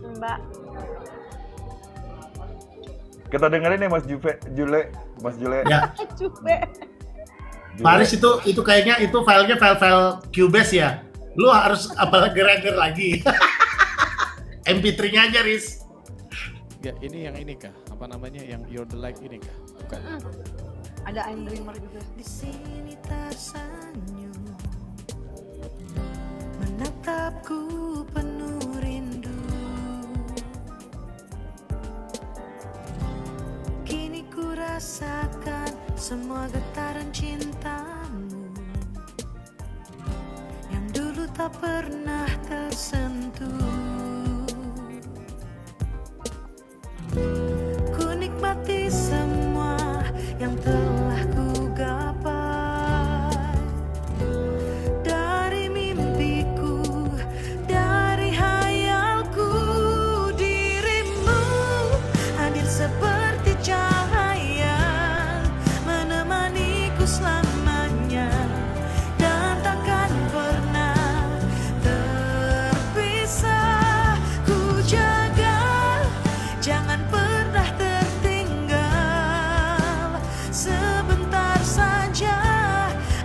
Mbak. Kita dengerin nih Mas Jule. Ya, Cube. Paris itu kayaknya itu filenya file Cubase ya. Lu harus apalagi gerak lagi. MP3-nya aja, Riz. Enggak, ini yang ini Kak. Apa namanya? Yang You're the Light ini Kak. Bukan. Ada I'm Dreamer juga. Di sini tersenyum, menatapku penuh rindu. Kini ku rasakan semua getaran cintamu yang dulu tak pernah tersentuh. Ku nikmati semua yang telah ku gapai, dari mimpiku, dari hayalku. Dirimu hadir seperti cahaya, menemaniku selamanya, dan takkan pernah terpisah. Ku jaga, jangan pernah tertinggal sebentar saja,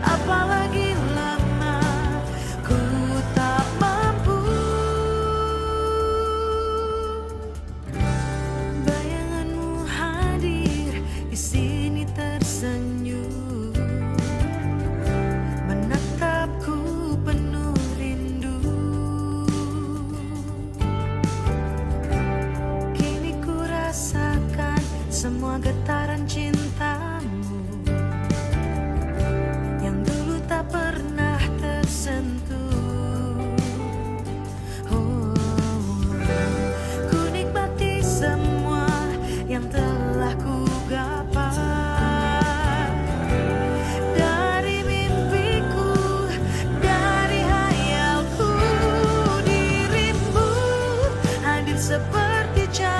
apalagi lama, ku tak mampu. Bayanganmu hadir di sini tersenyum, menatapku penuh rindu. Kini ku rasakan semua getaran cintamu yang dulu tak pernah tersentuh. Oh, ku nikmati semua yang telah ku gapai, dari mimpiku, dari hayalku. Dirimu hadir seperti cahaya,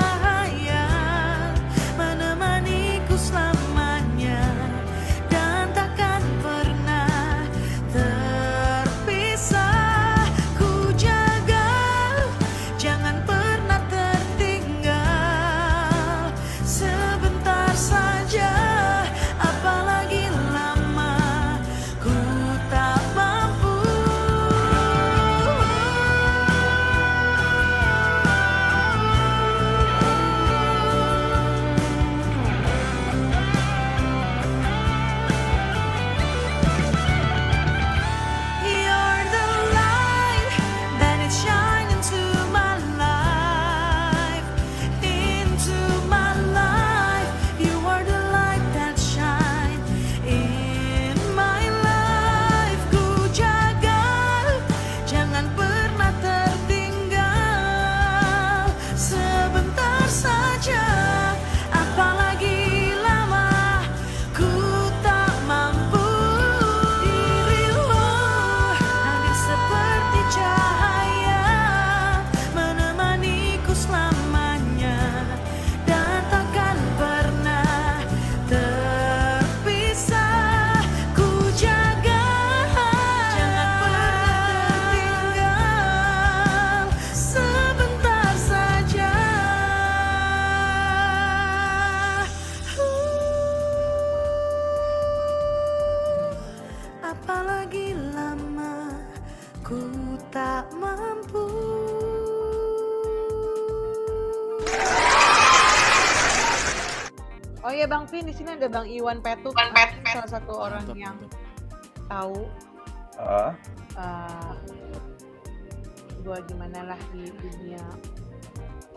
Oh iya Bang Vin, di sini ada Bang Iwan Petuk, salah satu orang Mantap, yang mantap. tahu Ah, gue gimana lah di dunia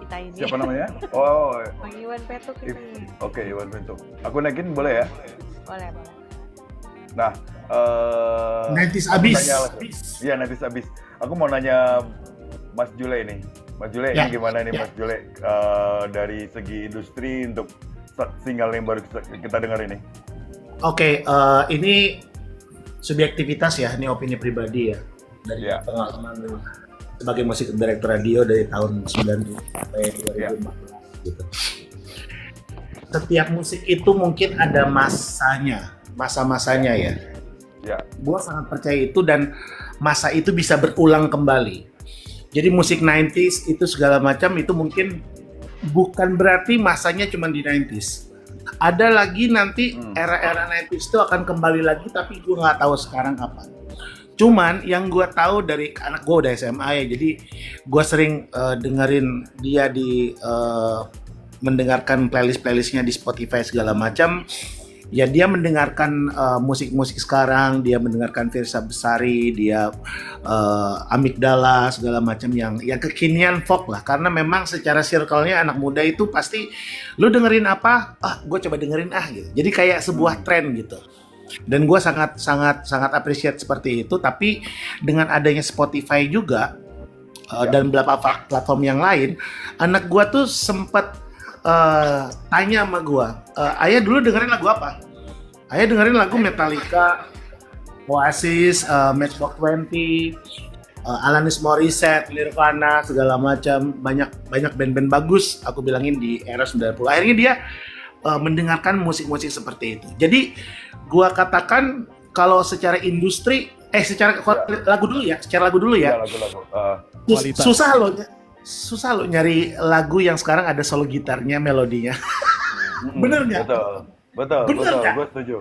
kita ini. siapa namanya? Oh, Bang Iwan Petuk ini. oke, Iwan Bentuk. Aku naikin boleh ya? Boleh, boleh. Nah, 90s aku abis. tanya langsung. Iya, nanti habis. Aku mau nanya Mas Jule nih. Mas Jule, Ya, ini gimana nih ya. Mas Jule dari segi industri untuk single yang baru kita dengar ini? Oke, ini subjektivitas ya, ini opini pribadi ya dari Ya. pengalaman sebagai musik director radio dari tahun 90 sampai 2014 gitu. Setiap musik itu mungkin ada masa-masanya ya. Ya, Gua sangat percaya itu dan masa itu bisa berulang kembali. Jadi musik 90s itu segala macam itu mungkin bukan berarti masanya cuma di 90s. Ada lagi nanti era-era 90s itu akan kembali lagi tapi gue nggak tahu sekarang kapan. Cuman yang gue tahu dari anak gue udah SMA ya, jadi gue sering dengerin dia di mendengarkan playlist-playlistnya di Spotify segala macam. Ya dia mendengarkan musik-musik sekarang, dia mendengarkan Firsa Besari, dia Amigdala segala macam yang kekinian folk lah. Karena memang secara circle-nya anak muda itu pasti lu dengerin apa, gue coba dengerin gitu. Jadi kayak sebuah tren gitu. Dan gue sangat appreciate seperti itu. Tapi dengan adanya Spotify juga dan beberapa platform yang lain, anak gue tuh sempat tanya sama gue, ayah dulu dengerin lagu apa? Ayah dengerin lagu Metallica, Oasis, Matchbox 20, Alanis Morissette, Nirvana, segala macam, banyak band-band bagus aku bilangin di era 90. Akhirnya dia mendengarkan musik-musik seperti itu. Jadi gua katakan kalau secara industri, secara lagu dulu ya, lagu-lagu. Kualitas. Susah lo nyari lagu yang sekarang ada solo gitarnya, melodinya. Bener nggak? Betul. Bener nggak? Gue setuju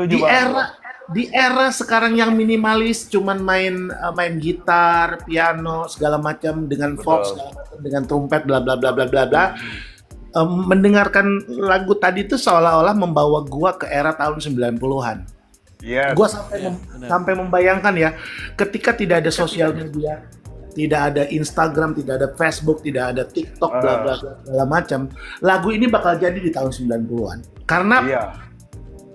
Di banget. era sekarang yang minimalis, cuman main gitar, piano, segala macam dengan Fox, segala macam dengan trompet, bla bla bla bla bla bla. Mendengarkan lagu tadi itu seolah-olah membawa gua ke era tahun 90-an. Yes. Gua benar. sampai membayangkan ya, ketika tidak ada sosial media, tidak ada Instagram, tidak ada Facebook, tidak ada TikTok, bla bla bla segala macam, lagu ini bakal jadi di tahun 90-an. Karena Iya.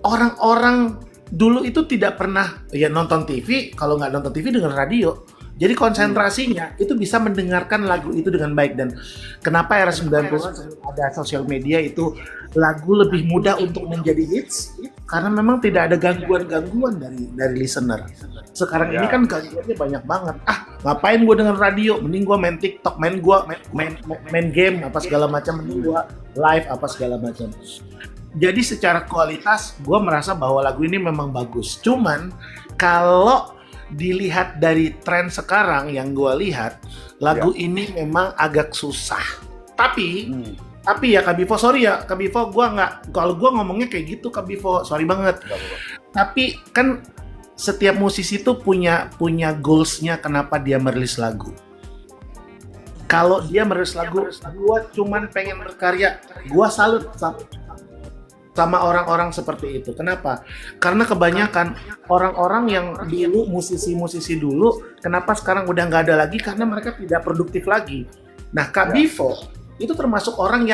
orang-orang dulu itu tidak pernah ya nonton TV, kalau nggak nonton TV denger radio. Jadi konsentrasinya itu bisa mendengarkan lagu itu dengan baik. Dan kenapa era 90-an ada sosial media itu lagu lebih mudah untuk menjadi hits? Karena memang tidak ada gangguan-gangguan dari listener. Sekarang ini kan gangguannya banyak banget. Ngapain gue denger radio? Mending gue main TikTok, main game apa segala macam, mending gue live apa segala macam. Jadi secara kualitas gue merasa bahwa lagu ini memang bagus. Cuman kalau dilihat dari tren sekarang yang gue lihat, lagu ini memang agak susah. Tapi ya Kak Bivo, sorry ya Kak Bivo, kalau gue ngomongnya kayak gitu Kak Bivo, sorry banget. Tapi kan setiap musisi itu punya goals-nya kenapa dia merilis lagu. Kalau dia merilis lagu, gue cuman pengen berkarya, gue salut sama orang-orang seperti itu. Kenapa? Karena kebanyakan orang-orang yang dulu musisi-musisi dulu, kenapa sekarang udah nggak ada lagi? Karena mereka tidak produktif lagi. Nah, Kak Bivo itu termasuk orang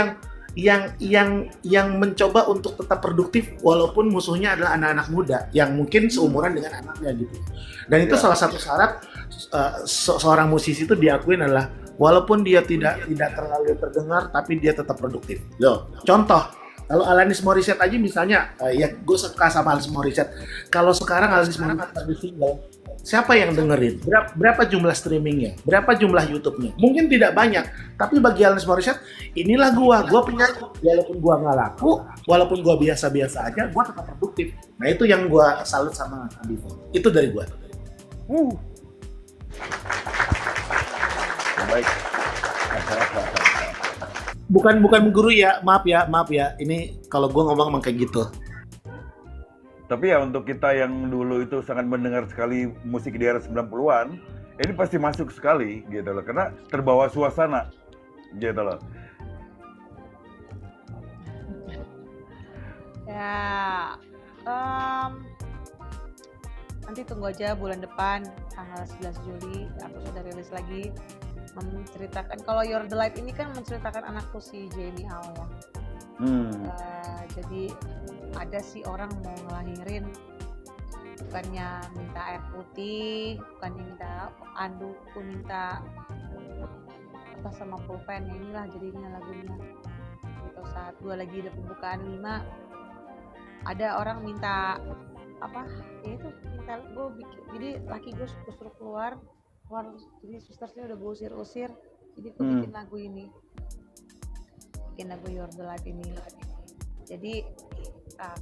yang mencoba untuk tetap produktif walaupun musuhnya adalah anak-anak muda yang mungkin seumuran dengan anaknya gitu. Dan itu salah satu syarat seorang musisi itu diakuin adalah walaupun dia tidak terlalu terdengar tapi dia tetap produktif. Loh, contoh kalau Alanis Morissette aja misalnya, ya gue suka sama Alanis Morissette. Kalau sekarang Alanis Morissette di single, siapa yang dengerin? Berapa jumlah streamingnya? Berapa jumlah YouTube-nya? Mungkin tidak banyak, tapi bagi Alanis Morissette, inilah gue punya, walaupun gue nggak laku, walaupun gue biasa-biasa aja, gue tetap produktif. Nah itu yang gue salut sama Bivo. Itu dari gue. Baik. Bukan guru ya, maaf ya. Ini kalau gue ngomong emang kayak gitu. Tapi ya untuk kita yang dulu itu sangat mendengar sekali musik di era 90-an, ini pasti masuk sekali gitu loh, karena terbawa suasana gitu loh. Ya, nanti tunggu aja bulan depan tanggal 11 Juli aku sudah rilis lagi menceritakan kalau You're the Light ini kan menceritakan anakku si Jamie Al ya. Jadi ada sih orang mau ngelahirin bukannya minta air putih, bukannya minta anduk, minta apa sama pulpen ya inilah jadinya lagunya. Gitu saat gue lagi ada pembukaan 5 ada orang minta apa ya itu minta gue bikin jadi laki gue suruh keluar jadi sustersnya udah gue usir jadi gue bikin lagu ini bikin lagu You're the Light ini jadi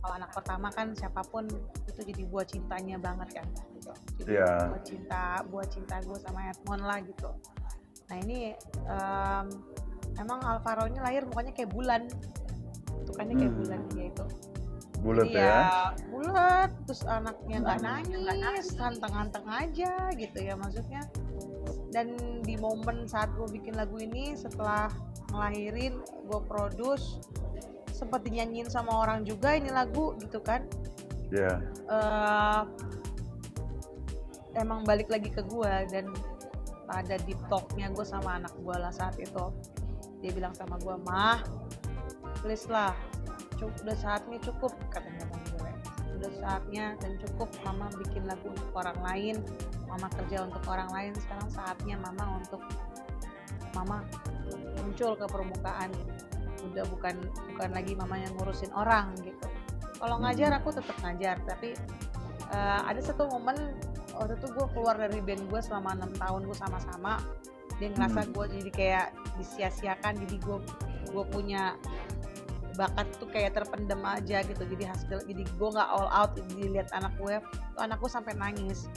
kalau anak pertama kan siapapun itu jadi buah cintanya banget kan gitu. Jadi buah cinta gue sama Edmond lah gitu. Nah ini emang Alvaro ini lahir mukanya kayak bulan tukannya kayak bulan dia itu Bulat jadi ya. Bulat terus anaknya nggak nangis ganteng-ganteng aja gitu ya maksudnya. Dan di momen saat gue bikin lagu ini setelah ngelahirin gue produce sempat dinyanyiin sama orang juga ini lagu gitu kan. Iya. Emang balik lagi ke gue dan ada deep talknya gue sama anak gue lah saat itu. Dia bilang sama gue, "Mah, please lah, udah saatnya cukup," katanya sama gue. Udah saatnya dan cukup mama bikin lagu untuk orang lain, mama kerja untuk orang lain. Sekarang saatnya mama untuk mama muncul ke permukaan. Udah bukan lagi mama yang ngurusin orang gitu. Kalau ngajar aku tetap ngajar, tapi ada satu momen waktu itu gue keluar dari band gue selama 6 tahun gue sama-sama. Dia ngerasa gue jadi kayak disia-siakan, jadi gue punya bakat tuh kayak terpendam aja gitu. Jadi gue nggak all out. Dilihat anak gue, tuh anak gue sampai nangis.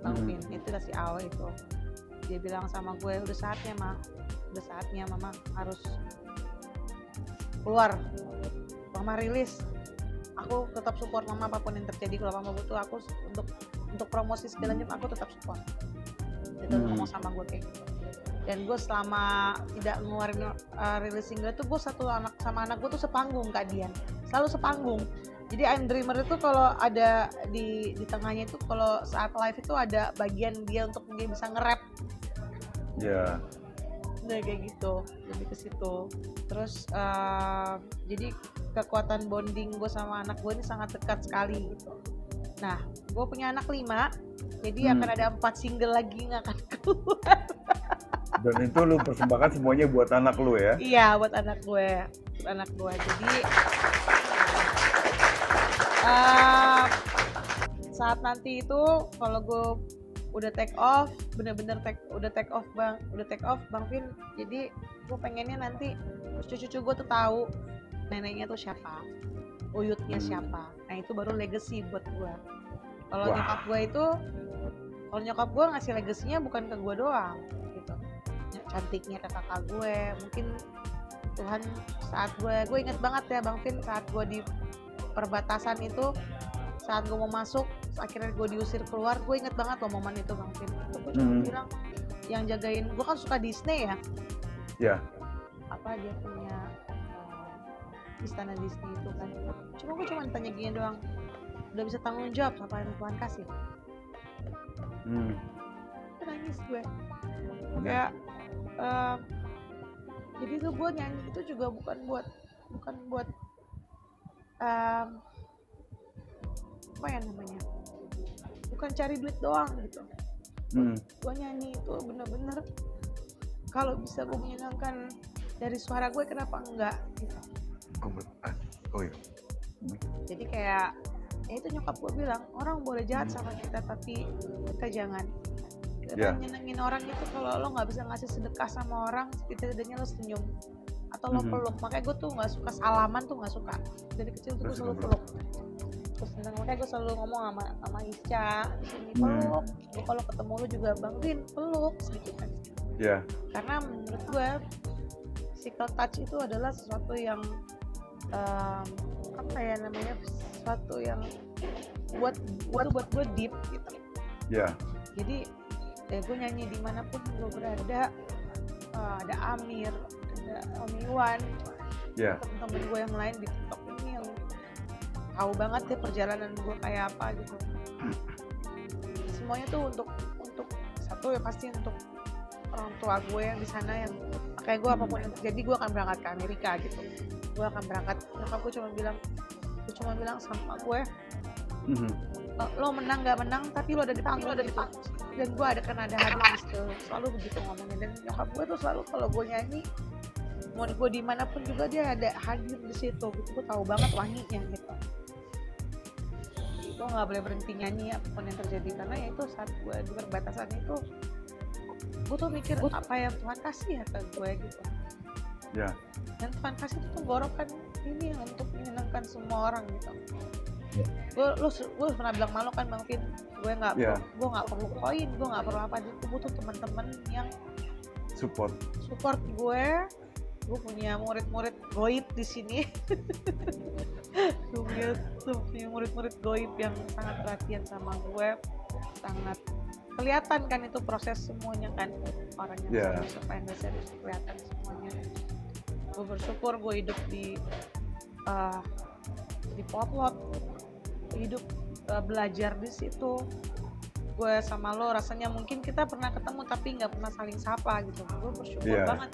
Bang Vin, itu udah si awal itu. Dia bilang sama gue, udah saatnya mama harus keluar, mama rilis. Aku tetap support mama apapun yang terjadi. Kalau mama butuh aku untuk promosi segala macam, aku tetap support. Itu ngomong sama gue kayak gitu. Dan gue selama tidak ngeluarin rilis single tuh gue sama anak gue tuh sepanggung Kak Dian, selalu sepanggung. Jadi I'm Dreamer itu kalau ada di tengahnya itu kalau saat live itu ada bagian dia untuk dia bisa nge-rap. Iya. Udah kayak gitu, jadi ke situ. Terus jadi kekuatan bonding gue sama anak gue ini sangat dekat sekali gitu. Nah, gue punya anak 5, jadi akan ada 4 single lagi yang akan keluar. Dan itu lu persembahkan semuanya buat anak lu ya? Iya, buat anak gue. Jadi saat nanti itu kalau gue udah take off, bener-bener udah take off Bang Vin. Jadi gue pengennya nanti cucu-cucu gue tuh tahu neneknya tuh siapa, uyutnya siapa. Nah itu baru legacy buat gue. Kalau nyokap gue ngasih legasinya bukan ke gue doang gitu. Cantiknya ke kakak gue, mungkin Tuhan saat gue inget banget ya Bang Vin, saat gue di perbatasan itu, saat gue mau masuk akhirnya gue diusir keluar, gue inget banget loh momen itu Bang Vin. Itu gue cuma bilang yang jagain, gue kan suka Disney ya. Iya. Apa dia punya istana Disney itu kan. Gue cuma tanya gini doang, udah bisa tanggung jawab apa yang Tuhan kasih? Nangis gue. Kayak jadi tuh gue nyanyi itu juga bukan buat apa ya namanya, bukan cari duit doang gitu. Gue nyanyi itu bener-bener kalau bisa gue menyenangkan dari suara gue, kenapa enggak gitu. Jadi kayak ya itu nyokap gue bilang, orang boleh jahat sama kita tapi kita jangan. Nyenengin orang itu kalau lo nggak bisa ngasih sedekah sama orang, setidaknya lo senyum atau lo peluk. Makanya gue tuh nggak suka salaman, tuh nggak suka. Dari kecil tuh gue selalu peluk. Terus makanya gue selalu ngomong sama Isca di sini, peluk. Gue kalau ketemu lo juga Bang Vin, peluk gitu kan. Iya. Karena menurut gue physical touch itu adalah sesuatu yang apa ya namanya, sesuatu yang buat gue deep gitu. Iya. Jadi ya gue nyanyi dimanapun gue berada, ada Amir, ada Om Iwan, temen-temen gue yang lain di TikTok ini yang tahu banget ya perjalanan gue kayak apa gitu. Semuanya tuh untuk satu ya pasti untuk orang tua gue yang di sana, yang kayak gue apapun yang terjadi gue akan berangkat ke Amerika gitu. Gue akan berangkat. Nyokap gue cuma bilang sama gue, lo menang nggak menang tapi lo ada di panggung gitu. Dan gue karena ada hadir di situ, selalu begitu ngomongnya. Dan nyokap gue tuh selalu kalau gue nyanyi, mau gue dimanapun juga dia ada hadir di situ gitu. Gue tahu banget wanginya gitu. Gue nggak boleh berhenti nyanyi apapun yang terjadi, karena ya itu saat gue di perbatasan itu gue tuh mikir apa yang Tuhan kasih ya ke gue gitu. Ya. Dan Tuhan kasih itu tenggorokan ini yang untuk menyenangkan semua orang gitu. Ya. Gue pernah bilang malu kan Bang Vin, gue nggak Ya. gue nggak perlu koin, gue nggak perlu apa, gue butuh teman-teman yang Support. gue punya murid-murid goib di sini. gue punya murid-murid goib yang sangat perhatian sama gue, sangat kelihatan kan itu proses semuanya kan, orang yang Yeah. serius apa yang gak serius kelihatan semuanya. Gue bersyukur gue hidup di potlot, hidup belajar di situ. Gue sama lo rasanya mungkin kita pernah ketemu tapi nggak pernah saling sapa gitu. Gue bersyukur Yeah. banget.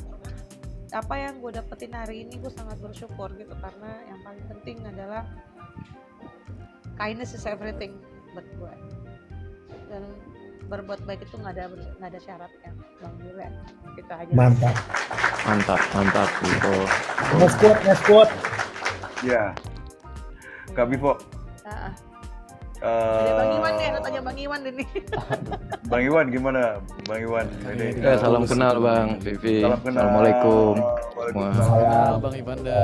Apa yang gue dapetin hari ini gue sangat bersyukur gitu, karena yang paling penting adalah kindness is everything buat gue. Dan berbuat baik itu nggak ada syaratnya, Bang Jule. Gitu aja. Mantap. Mantap gitu. Next quote. Ya. Kak Bivo. Ada Bang Iwan nih, ada tanya Bang Iwan ini. Bang Iwan gimana? Bang Iwan. Ini. Ya, salam kenal Bang Vivi. Salam kenal. Assalamualaikum. Waalaikumsalam. Bang Ivanda.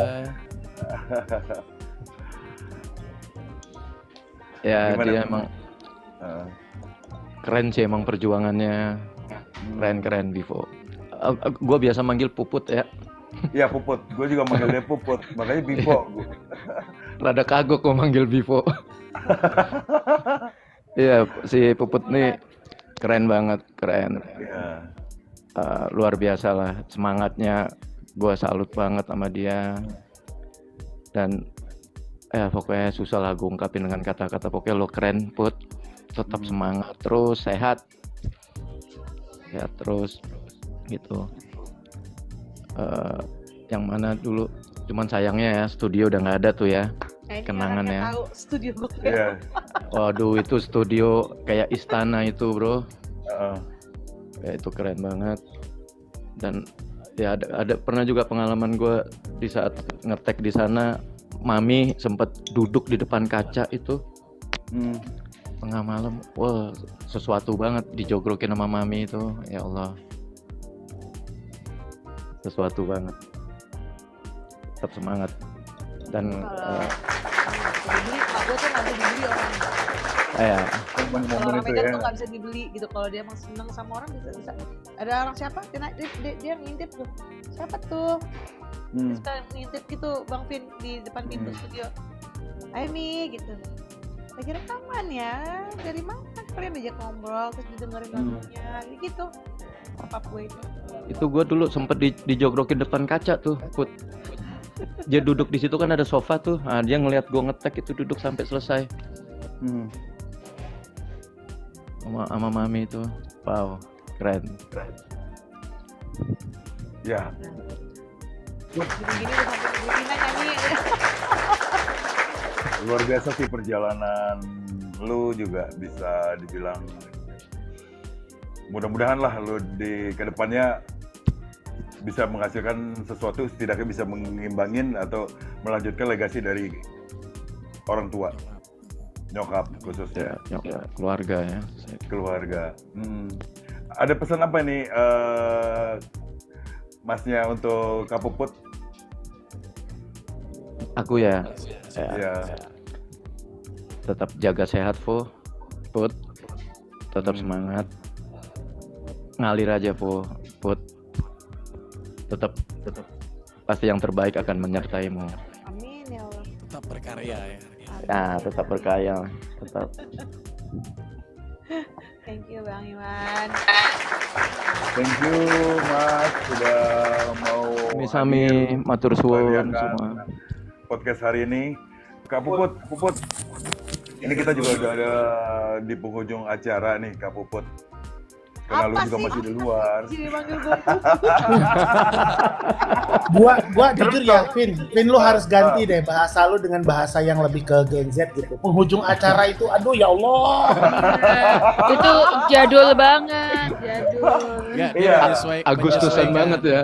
Ya Gimana? dia emang keren sih emang perjuangannya. Keren Vivo. Gue biasa manggil Puput ya. Iya Puput. Gue juga manggil dia Puput. Makanya Bivo. Rada kagok gue manggil Vivo. Iya si Puput nih keren banget, keren. Ya. Luar biasa lah semangatnya. Gue salut banget sama dia. Dan pokoknya susah lah gue ungkapin dengan kata-kata. Pokoknya lo keren Put. Tetap semangat terus, sehat terus gitu. Yang mana dulu cuman sayangnya ya studio udah nggak ada tuh ya. Kenangan ya. Tahu studio gue. Iya. Waduh itu studio kayak istana itu bro. Heeh. Ya, itu keren banget. Dan ya ada pernah juga pengalaman gue di saat ngetek di sana, Mami sempat duduk di depan kaca itu tengah malam. Wah sesuatu banget dijogrokin sama Mami itu, ya Allah. Sesuatu banget. Tetap semangat. Dan Dibeli, gue tuh nggak bisa dibeli orang. ya Kalau Momen-momen orang itu Medan ya. tuh nggak bisa dibeli gitu. Kalau dia emang seneng sama orang bisa. Ada orang siapa? Dia ngintip tuh. Siapa tuh? Dia suka ngintip gitu, Bang Vin di depan pintu studio. Ayo Mi gitu. Lagi rekaman ya. Dari mana kalian ajak ngobrol terus didengerin lagunya gitu. Papa gue itu gue dulu sempet dijogrokin depan kaca tuh, Put. Dia duduk di situ kan ada sofa tuh. Nah, dia ngelihat gue ngetek itu duduk sampai selesai. Sama Mami itu. Wow, keren. Ya. gini-gini udah sampai Filipina nyanyi. Luar biasa sih perjalanan lu juga bisa dibilang. Mudah-mudahan lah lu di kedepannya bisa menghasilkan sesuatu, setidaknya bisa mengimbangin atau melanjutkan legasi dari orang tua, nyokap khususnya. Ya, keluarga ya. Keluarga. Ada pesan apa nih Masnya untuk Kak Puput? Aku ya. Ya. Tetap jaga sehat, Put. Tetap semangat. Ngalir aja, Put. Tetap pasti yang terbaik akan menyertaimu. Amin ya Allah. Tetap berkarya ya. Ya, tetap berkaya, tetap. Thank you Bang Iwan. Thank you Mas sudah mau Sami matur suwun menghadiahkan semua. podcast hari ini. Kak Puput. Ini kita juga udah ada di penghujung acara nih, Kak Puput. Karena lu Apa juga sih? masih di luar. Jadi manggil gue Gua jujur ya, Vin lu harus ganti deh bahasa lu dengan bahasa yang lebih ke Gen Z gitu. Penghujung acara itu, aduh ya Allah. Itu jadul banget, jadul. Enggak, Iya. dia menyesuaikan. Agustusan banget ya.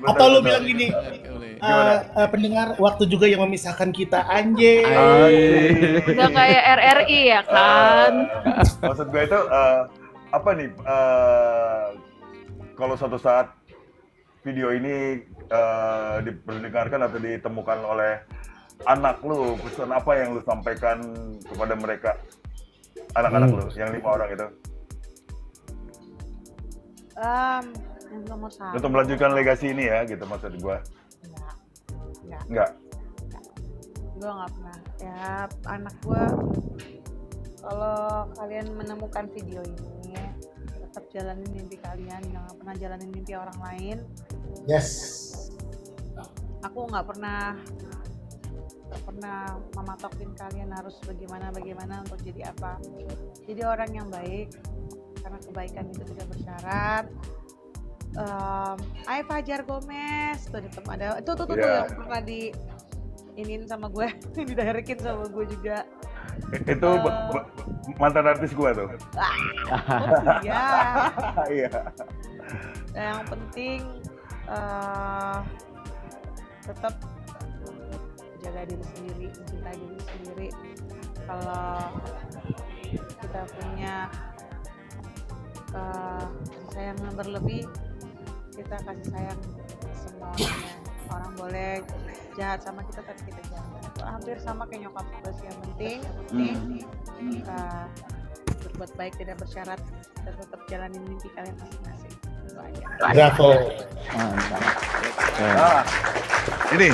Atau lu bilang gini, Gimana? pendengar waktu juga yang memisahkan kita anjing. Udah kayak RRI ya kan? Maksud gue itu apa nih? Kalau suatu saat video ini diperdengarkan atau ditemukan oleh anak lu, pesan apa yang lu sampaikan kepada mereka, anak-anak lu, yang 5 orang itu, yang nomor 1. untuk melanjutkan legasi ini ya, gitu maksud gue. Enggak. Gue nggak pernah. Ya anak gue, kalau kalian menemukan video ini, tetap jalanin mimpi kalian, jangan pernah jalanin mimpi orang lain. Yes. Aku nggak pernah mematokin kalian harus bagaimana untuk jadi apa. Jadi orang yang baik, karena kebaikan itu tidak bersyarat. Ay Fajar Gomez tuh ada tuh Yeah. yang pernah iniin sama gue, didirectin sama gue juga. Itu mantan artis gue tuh. Iya. Iya. Yang penting tetap jaga diri sendiri, mencintai diri sendiri. Kalau kita punya kasih sayang yang berlebih, kita kasih sayang semuanya. Orang boleh jahat sama kita, tapi kita jangan. Hampir sama kayak nyokap gue sih. Yang penting kita berbuat baik tidak bersyarat dan tetap jalanin mimpi kalian masing-masing. Itu aja. Bravo. Nah, ini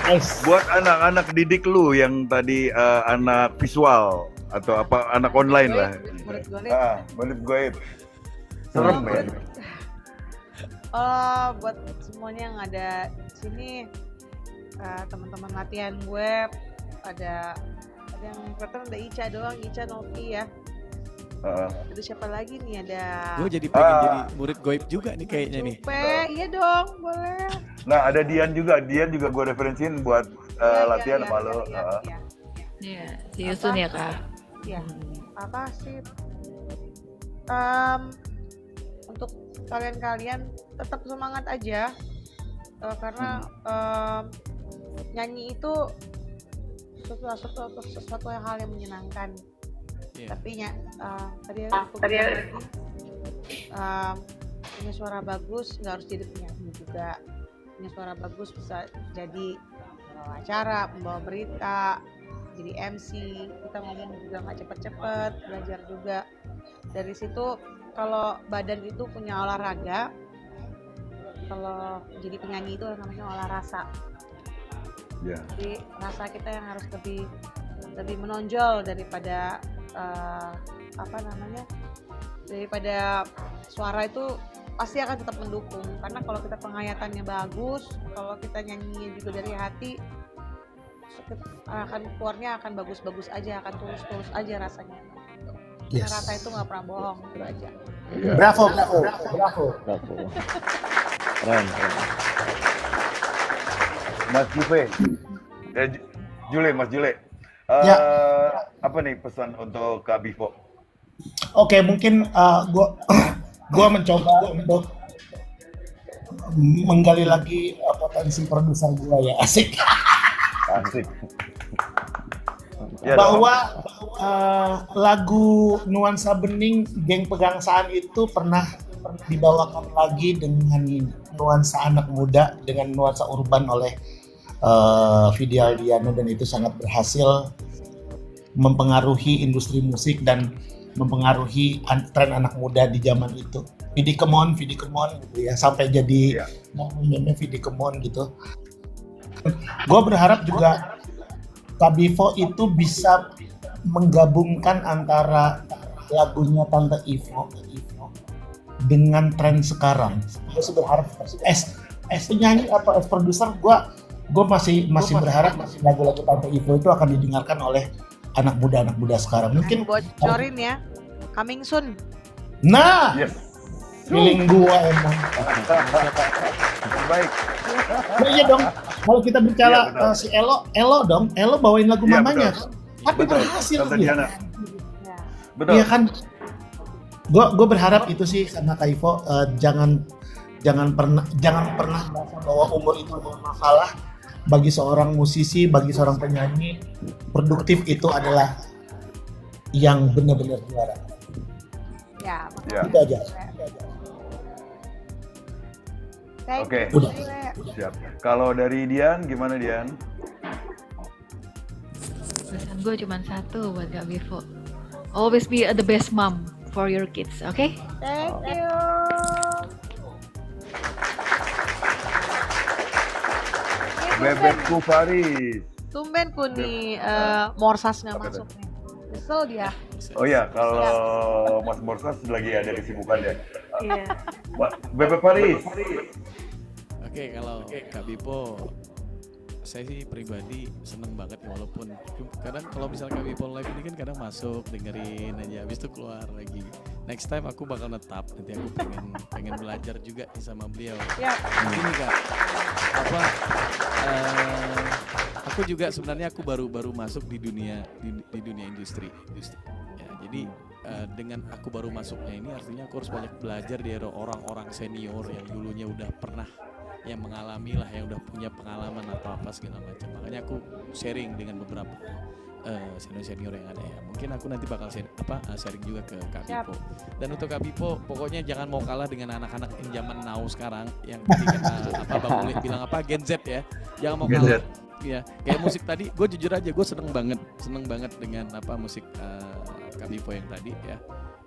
Nice. buat anak-anak didik lu yang tadi anak visual atau apa, anak online lah. Murid gue nih. Murid goib. Serem ya. Buat semuanya yang ada di sini, teman-teman latihan gue, ada yang pertama ada Ica doang, Ica Novi ya. Itu siapa lagi nih, ada Gue jadi pengen jadi murid goib juga nih kayaknya nih. Cupe, iya dong, boleh. Nah, ada Dian juga gue referensiin buat latihan sama lo. Iya, see you soon ya kak. Iya. Apa sih? Untuk kalian tetap semangat aja, karena nyanyi itu sesuatu hal yang menyenangkan. Iya. Tapi tadi aku bilang punya suara bagus nggak harus jadi penyanyi juga. Punya suara bagus bisa jadi membawa acara, membawa berita, jadi MC. Kita ngomong juga nggak cepet-cepet, belajar juga. Dari situ kalau badan itu punya olahraga, kalau jadi penyanyi itu namanya olah rasa. Ya. Jadi rasa kita yang harus lebih menonjol daripada daripada suara itu pasti akan tetap mendukung. Karena kalau kita penghayatannya bagus, kalau kita nyanyi juga dari hati, akan keluarnya akan bagus-bagus aja, akan tulus-tulus aja rasanya. Yes. Karena rasa itu nggak pernah bohong, itu aja. Iya. Bravo. Keren. Mas Juve. Mas Jule. Ya. Apa nih pesan untuk Kak Bivo? Oke, mungkin gua mencoba untuk menggali lagi potensi produser gua ya, asik. Asik. Ya, Bahwa lagu Nuansa Bening Geng Pegangsaan itu pernah dibawakan lagi dengan nuansa anak muda, dengan nuansa urban oleh Vidi Aldiano, dan itu sangat berhasil mempengaruhi industri musik dan mempengaruhi tren anak muda di zaman itu. Vidi Kemon gitu ya, sampai jadi meme Vidi Kemon gitu. Gue berharap juga Kak Bivo itu bisa menggabungkan antara lagunya Tante Ivo dengan tren sekarang. Gue sih berharap as penyanyi atau as produser, gue gue masih berharap lagu-lagu Tante Ivo itu akan didengarkan oleh anak muda sekarang. Mungkin bocorin ya, coming soon. nah Yes. feeling gua emang. Baik. Nah, iya dong. Kalau kita bicara Iya, betul. si Elo dong. Elo bawain lagu Iya, mamanya. betul. Tapi Betul. berhasil Tante dia. Diana. Ya. Betul. Iya kan. Gue berharap itu sih sama Kak Ivo, jangan pernah merasa bahwa umur itu masalah. Bagi seorang musisi, bagi seorang penyanyi, produktif itu adalah yang benar-benar juara. Ya, Ya. Itu aja. thank Oke. you. Udah. Siap. Kalau dari Dian, gimana Dian? Pesan gue cuma satu buat Kak Bifo. Always be the best mom for your kids, oke? Thank you. Bebekku Faris. Tumben ku nih Morsas nggak Apa masuk nih. Kesel dia. Oh ya, kalau Mas Morsas lagi ada kesibukan ya. Iya. Bebek Faris. Oke, kalau Kak Bipo, saya sih pribadi seneng banget ya, walaupun kadang kalau misalnya Kak Bipo live ini kan kadang masuk dengerin aja, habis itu keluar lagi. Next time aku bakal netap, nanti aku pengen belajar juga nih sama beliau. Ya. Gini Kak, aku juga sebenarnya aku baru masuk di dunia industri. Ya, jadi dengan aku baru masuknya ini artinya aku harus banyak belajar dari orang-orang senior yang dulunya udah pernah yang mengalami lah, yang udah punya pengalaman apa segala macam. Makanya aku sharing dengan beberapa senior yang ada ya. Mungkin aku nanti bakal sharing juga ke Kak Siap. Bipo. Dan untuk Kak Bipo, pokoknya jangan mau kalah dengan anak-anak yang zaman now sekarang yang tadi kata Bang Uli bilang Gen Z ya. Jangan mau Gen kalah. Z. Ya, kayak musik tadi, gue jujur aja gue seneng banget dengan musik Kak Bipo yang tadi ya.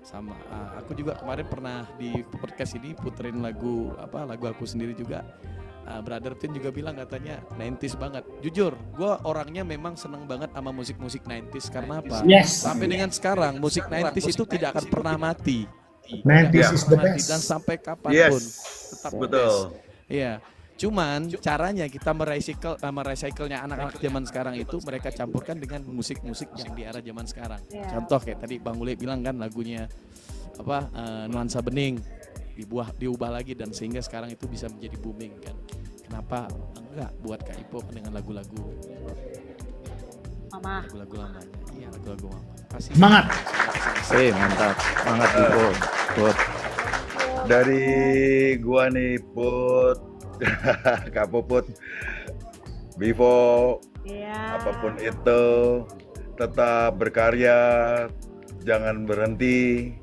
Sama aku juga kemarin pernah di podcast ini puterin lagu aku sendiri juga. Brother Tin juga bilang katanya 90s banget. Jujur, gue orangnya memang seneng banget sama musik-musik 90s karena apa? Yes. Sampai dengan sekarang musik 90s itu tidak akan pernah mati. 90s is the Mati. best. Dan sampai kapanpun tetap the Betul. best. Iya. Cuman caranya kita merecycle-nya anak-anak zaman sekarang itu mereka campurkan dengan musik-musik yang di era zaman sekarang. Iya. Contoh kayak tadi Bang Uli bilang kan lagunya Nuansa Bening diubah lagi dan sehingga sekarang itu bisa menjadi booming kan. Kenapa enggak buat Kak Ipo dengan lagu-lagu Mama. lamanya? Iya, lagu-lagu mama. Pasti Semangat. Mantap. Semangat Ivo. Buat Dari gua nih Put, Kak Puput, Bivo, Iya. apapun itu tetap berkarya, jangan berhenti,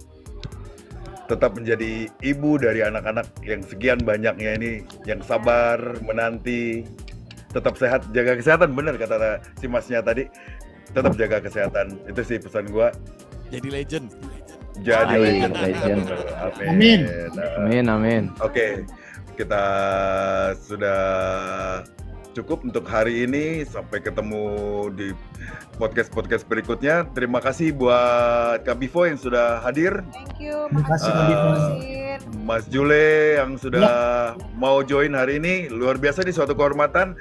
tetap menjadi ibu dari anak-anak yang sekian banyaknya ini, yang sabar menanti, tetap sehat, jaga kesehatan, bener kata si masnya tadi, tetap jaga kesehatan, itu sih pesan gua. jadi legend. Jadi Amin, legend. Amin. Amin, amin. Oke, kita sudah cukup untuk hari ini. Sampai ketemu di podcast berikutnya. Terima kasih buat Kak Bivo yang sudah hadir, Thank you. Terima kasih, Kak Bivo. Makasih. Mas Jule yang sudah mau join hari ini. Luar biasa, di suatu kehormatan.